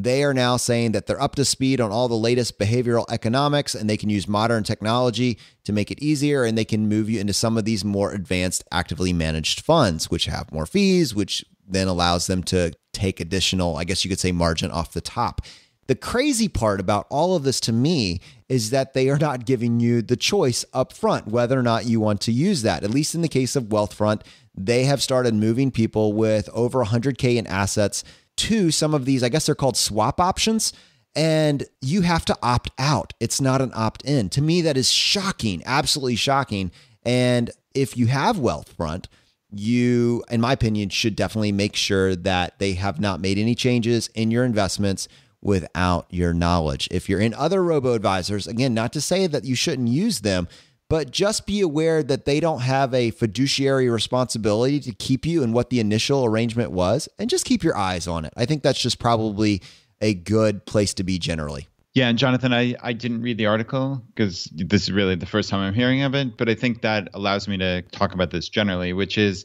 They are now saying that they're up to speed on all the latest behavioral economics, and they can use modern technology to make it easier, and they can move you into some of these more advanced actively managed funds, which have more fees, which then allows them to take additional, I guess you could say, margin off the top. The crazy part about all of this to me is that they are not giving you the choice up front whether or not you want to use that. At least in the case of Wealthfront, they have started moving people with over 100K in assets to some of these, I guess they're called swap options, and you have to opt out. It's not an opt-in. To me, that is shocking, absolutely shocking. And if you have Wealthfront, you, in my opinion, should definitely make sure that they have not made any changes in your investments without your knowledge. If you're in other robo-advisors, again, not to say that you shouldn't use them, but just be aware that they don't have a fiduciary responsibility to keep you in what the initial arrangement was, and just keep your eyes on it. I think that's just probably a good place to be generally. Yeah, and Jonathan, I didn't read the article because this is really the first time I'm hearing of it, but I think that allows me to talk about this generally, which is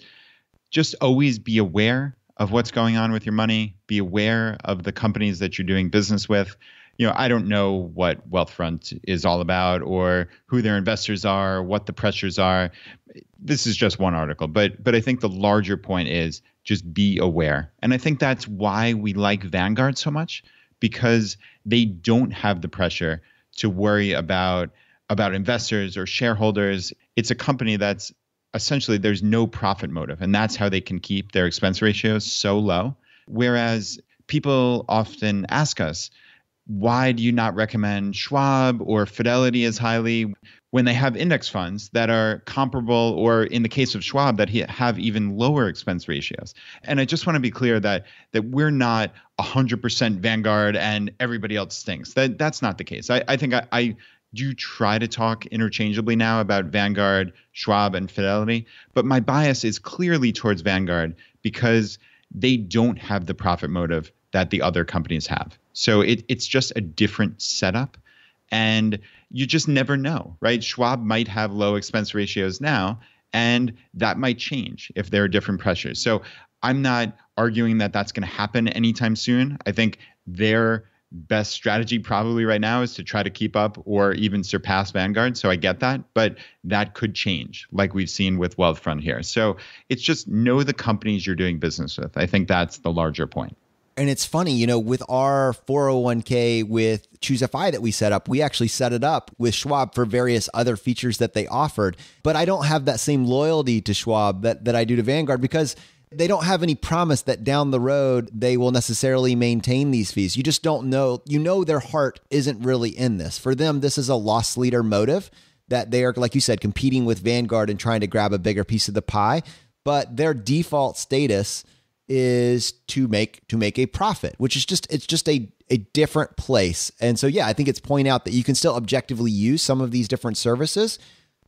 just always be aware of what's going on with your money, be aware of the companies that you're doing business with. You know, I don't know what Wealthfront is all about or who their investors are, what the pressures are. This is just one article, but I think the larger point is just be aware. And I think that's why we like Vanguard so much, because they don't have the pressure to worry about investors or shareholders. It's a company that's essentially there's no profit motive, and that's how they can keep their expense ratios so low. Whereas people often ask us, why do you not recommend Schwab or Fidelity as highly when they have index funds that are comparable, or in the case of Schwab, that have even lower expense ratios? And I just want to be clear that we're not 100% Vanguard and everybody else stinks. That's not the case. I think I do try to talk interchangeably now about Vanguard, Schwab, and Fidelity, but my bias is clearly towards Vanguard because they don't have the profit motive that the other companies have. So it's just a different setup, and you just never know, right? Schwab might have low expense ratios now, and that might change if there are different pressures. So I'm not arguing that that's going to happen anytime soon. I think their best strategy probably right now is to try to keep up or even surpass Vanguard. So I get that, but that could change like we've seen with Wealthfront here. So it's just know the companies you're doing business with. I think that's the larger point. And it's funny, you know, with our 401k with ChooseFI that we set up, we actually set it up with Schwab for various other features that they offered. But I don't have that same loyalty to Schwab that I do to Vanguard, because they don't have any promise that down the road they will necessarily maintain these fees. You just don't know. You know, their heart isn't really in this. For them, this is a loss leader motive that they are, like you said, competing with Vanguard and trying to grab a bigger piece of the pie. But their default status is to make a profit, which is just a different place. And so, yeah, I think it's point out that you can still objectively use some of these different services,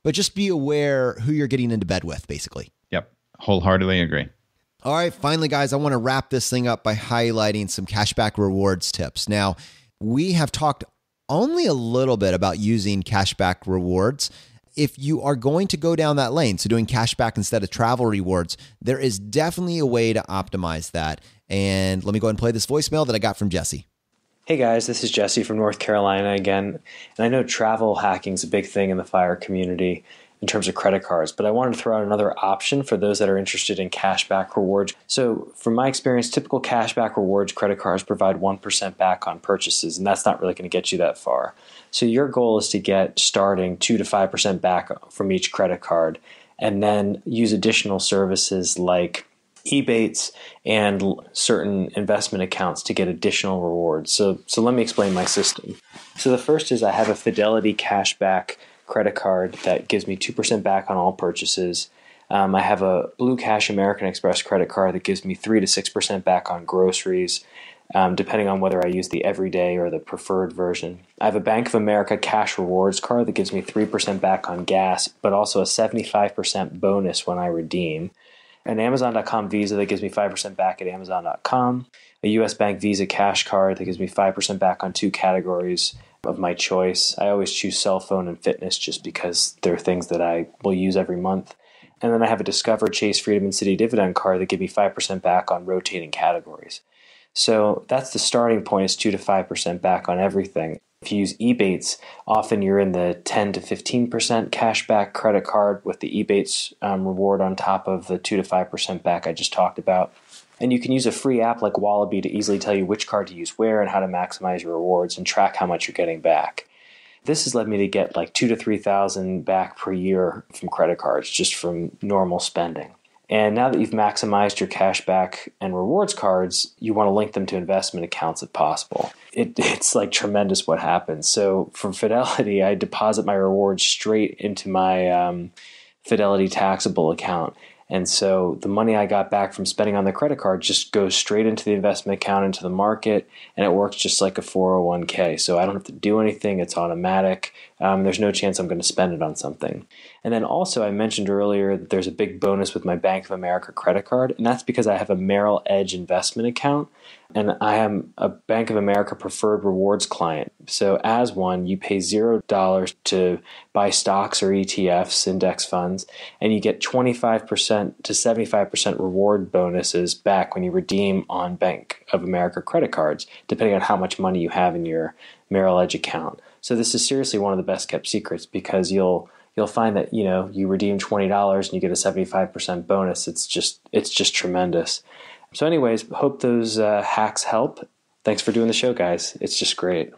but just be aware who you're getting into bed with, basically. Yep. Wholeheartedly agree. All right, finally, guys, I want to wrap this thing up by highlighting some cashback rewards tips. Now, we have talked only a little bit about using cashback rewards. If you are going to go down that lane, so doing cashback instead of travel rewards, there is definitely a way to optimize that. And let me go ahead and play this voicemail that I got from Jesse. Hey guys, this is Jesse from North Carolina again. And I know travel hacking is a big thing in the FIRE community in terms of credit cards, but I wanted to throw out another option for those that are interested in cashback rewards. So from my experience, typical cashback rewards credit cards provide 1% back on purchases, and that's not really going to get you that far. So your goal is to get starting 2 to 5% back from each credit card, and then use additional services like Ebates and certain investment accounts to get additional rewards. So let me explain my system. So the first is I have a Fidelity cashback credit card that gives me 2% back on all purchases. I have a Blue Cash American Express credit card that gives me 3 to 6% back on groceries, depending on whether I use the everyday or the preferred version. I have a Bank of America Cash Rewards card that gives me 3% back on gas, but also a 75% bonus when I redeem. An Amazon.com Visa that gives me 5% back at Amazon.com. A US Bank Visa Cash Card that gives me 5% back on 2 categories of my choice. I always choose cell phone and fitness just because they're things that I will use every month. And then I have a Discover, Chase, Freedom, and City dividend card that give me 5% back on rotating categories. So that's the starting point, is 2 to 5% back on everything. If you use Ebates, often you're in the 10 to 15% cashback credit card with the Ebates reward on top of the 2 to 5% back I just talked about. And you can use a free app like Wallaby to easily tell you which card to use where and how to maximize your rewards and track how much you're getting back. This has led me to get like $2,000 to $3,000 back per year from credit cards, just from normal spending. And now that you've maximized your cashback and rewards cards, you want to link them to investment accounts if possible. It's like tremendous what happens. So from Fidelity, I deposit my rewards straight into my Fidelity taxable account. And so the money I got back from spending on the credit card just goes straight into the investment account, into the market, and it works just like a 401k. So I don't have to do anything. It's automatic. There's no chance I'm going to spend it on something. And then also I mentioned earlier that there's a big bonus with my Bank of America credit card, and that's because I have a Merrill Edge investment account, and I am a Bank of America preferred rewards client. So as one, you pay $0 to buy stocks or ETFs, index funds, and you get 25% to 75% reward bonuses back when you redeem on Bank of America credit cards, depending on how much money you have in your Merrill Edge account. So this is seriously one of the best kept secrets, because you'll find that, you redeem $20 and you get a 75% bonus. It's just tremendous. So anyways, hope those hacks help. Thanks for doing the show, guys. It's just great.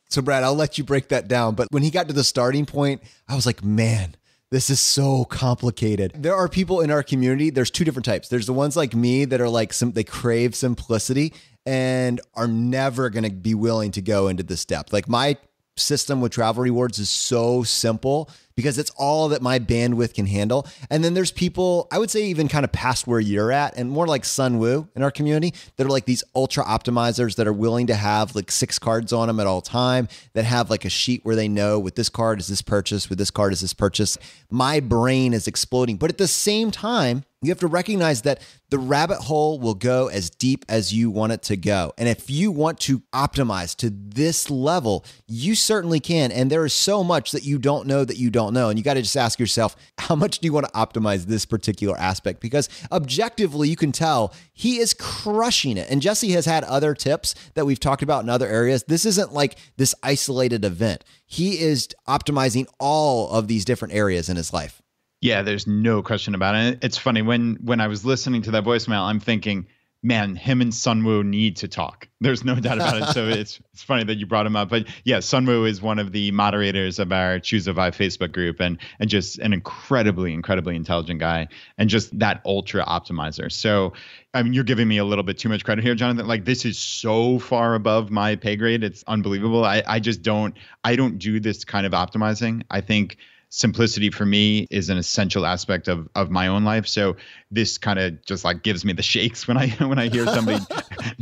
So Brad, I'll let you break that down. But when he got to the starting point, I was like, man, this is so complicated. There are people in our community. There's 2 different types. There's the ones like me that are like, they crave simplicity and are never going to be willing to go into this depth. Like my system with travel rewards is so simple because it's all that my bandwidth can handle. And then there's people, I would say even kind of past where you're at, and more like Sun Wu in our community, that are like these ultra optimizers that are willing to have like 6 cards on them at all time, that have like a sheet where they know with this card is this purchase, with this card is this purchase. My brain is exploding. But at the same time, you have to recognize that the rabbit hole will go as deep as you want it to go. And if you want to optimize to this level, you certainly can. And there is so much that you don't know that you don't know. And you got to just ask yourself, how much do you want to optimize this particular aspect? Because objectively, you can tell he is crushing it. And Jesse has had other tips that we've talked about in other areas. This isn't like this isolated event. He is optimizing all of these different areas in his life. Yeah, there's no question about it. It's funny, when I was listening to that voicemail, I'm thinking, man, him and Sunwoo need to talk. There's no doubt about it. So it's funny that you brought him up. But yeah, Sunwoo is one of the moderators of our ChooseFI Facebook group, and just an incredibly intelligent guy, and just that ultra optimizer. So I mean, you're giving me a little bit too much credit here, Jonathan. Like, this is so far above my pay grade. It's unbelievable. I don't do this kind of optimizing. I think simplicity for me is an essential aspect of my own life. So this kind of just like gives me the shakes when I hear somebody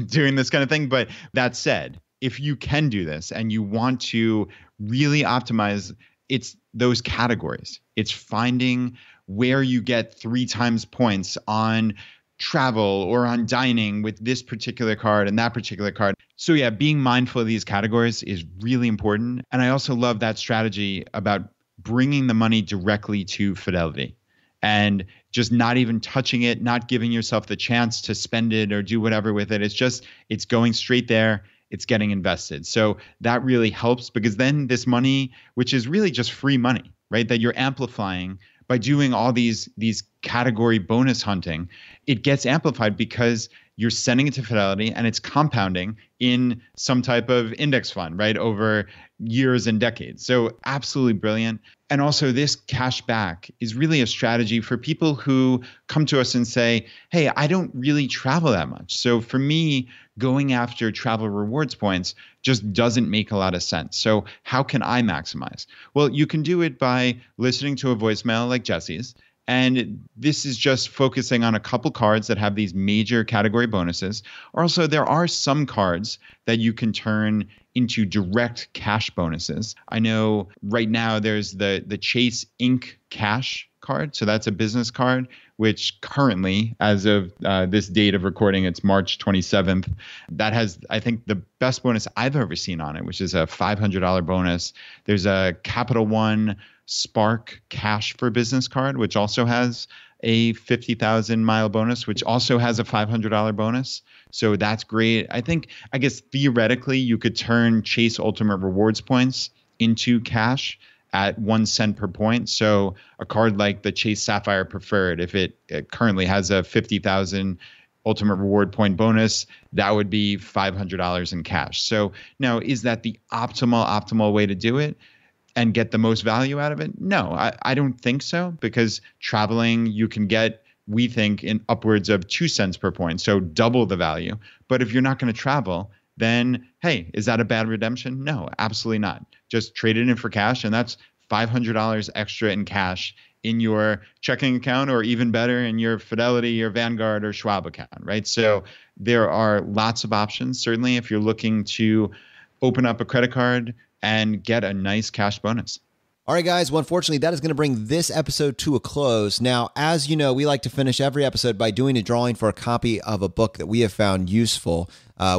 doing this kind of thing. But that said, if you can do this and you want to really optimize, it's those categories. It's finding where you get 3 times points on travel or on dining with this particular card and that particular card. So yeah, being mindful of these categories is really important. And I also love that strategy about bringing the money directly to Fidelity and just not even touching it, not giving yourself the chance to spend it or do whatever with it. It's going straight there. It's getting invested. So that really helps, because then this money, which is really just free money, right, that you're amplifying by doing all these category bonus hunting, it gets amplified because you're sending it to Fidelity and it's compounding in some type of index fund, right, over years and decades. So absolutely brilliant. And also this cash back is really a strategy for people who come to us and say, hey, I don't really travel that much. So for me, going after travel rewards points just doesn't make a lot of sense. So how can I maximize? Well, you can do it by listening to a voicemail like Jesse's. And this is just focusing on a couple cards that have these major category bonuses. Also, there are some cards that you can turn into direct cash bonuses. I know right now there's the Chase Inc. Cash card. So that's a business card, which currently, as of this date of recording, it's March 27th. That has, I think, the best bonus I've ever seen on it, which is a $500 bonus. There's a Capital One Spark Cash for Business card, which also has a 50,000 mile bonus, which also has a $500 bonus. So that's great. I guess theoretically, you could turn Chase Ultimate Rewards points into cash at 1 cent per point. So a card like the Chase Sapphire Preferred, if it currently has a 50,000 Ultimate Reward point bonus, that would be $500 in cash. So now, is that the optimal way to do it and get the most value out of it? No, I don't think so, because traveling, you can get, we think, in upwards of 2 cents per point, so double the value. But if you're not going to travel, then, hey, is that a bad redemption? No, absolutely not. Just trade it in for cash, and that's $500 extra in cash in your checking account, or even better, in your Fidelity or Vanguard or Schwab account, right? So there are lots of options, certainly, if you're looking to open up a credit card and get a nice cash bonus. All right, guys. Well, unfortunately, that is going to bring this episode to a close. Now, as you know, we like to finish every episode by doing a drawing for a copy of a book that we have found useful.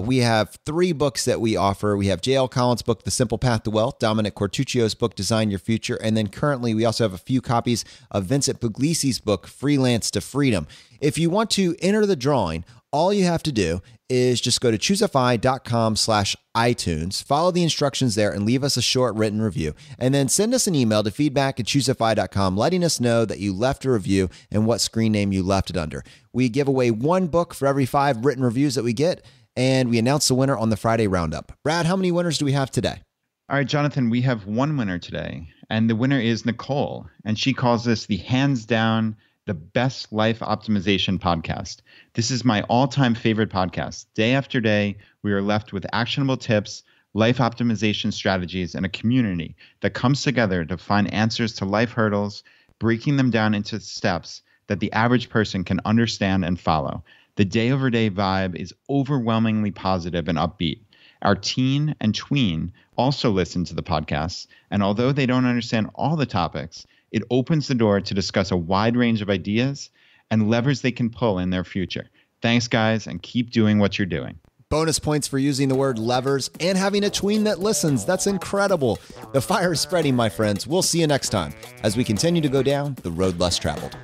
We have 3 books that we offer. We have J.L. Collins' book, The Simple Path to Wealth, Dominic Cortuccio's book, Design Your Future, and then currently we also have a few copies of Vincent Puglisi's book, Freelance to Freedom. If you want to enter the drawing, all you have to do is just go to ChooseFI.com/iTunes, follow the instructions there, and leave us a short written review. And then send us an email to feedback@ChooseFI.com, letting us know that you left a review and what screen name you left it under. We give away 1 book for every 5 written reviews that we get, and we announce the winner on the Friday Roundup. Brad, how many winners do we have today? All right, Jonathan, we have 1 winner today, and the winner is Nicole, and she calls this the hands down the best life optimization podcast. This is my all-time favorite podcast. Day after day, we are left with actionable tips, life optimization strategies, and a community that comes together to find answers to life hurdles, breaking them down into steps that the average person can understand and follow. The day-over-day vibe is overwhelmingly positive and upbeat. Our teen and tween also listen to the podcast, and although they don't understand all the topics, it opens the door to discuss a wide range of ideas and levers they can pull in their future. Thanks, guys, and keep doing what you're doing. Bonus points for using the word levers and having a tween that listens. That's incredible. The fire is spreading, my friends. We'll see you next time as we continue to go down the road less traveled.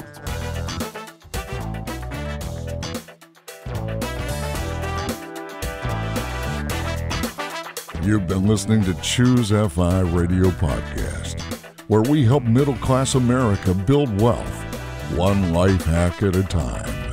You've been listening to ChooseFI Radio Podcast, where we help middle-class America build wealth, one life hack at a time.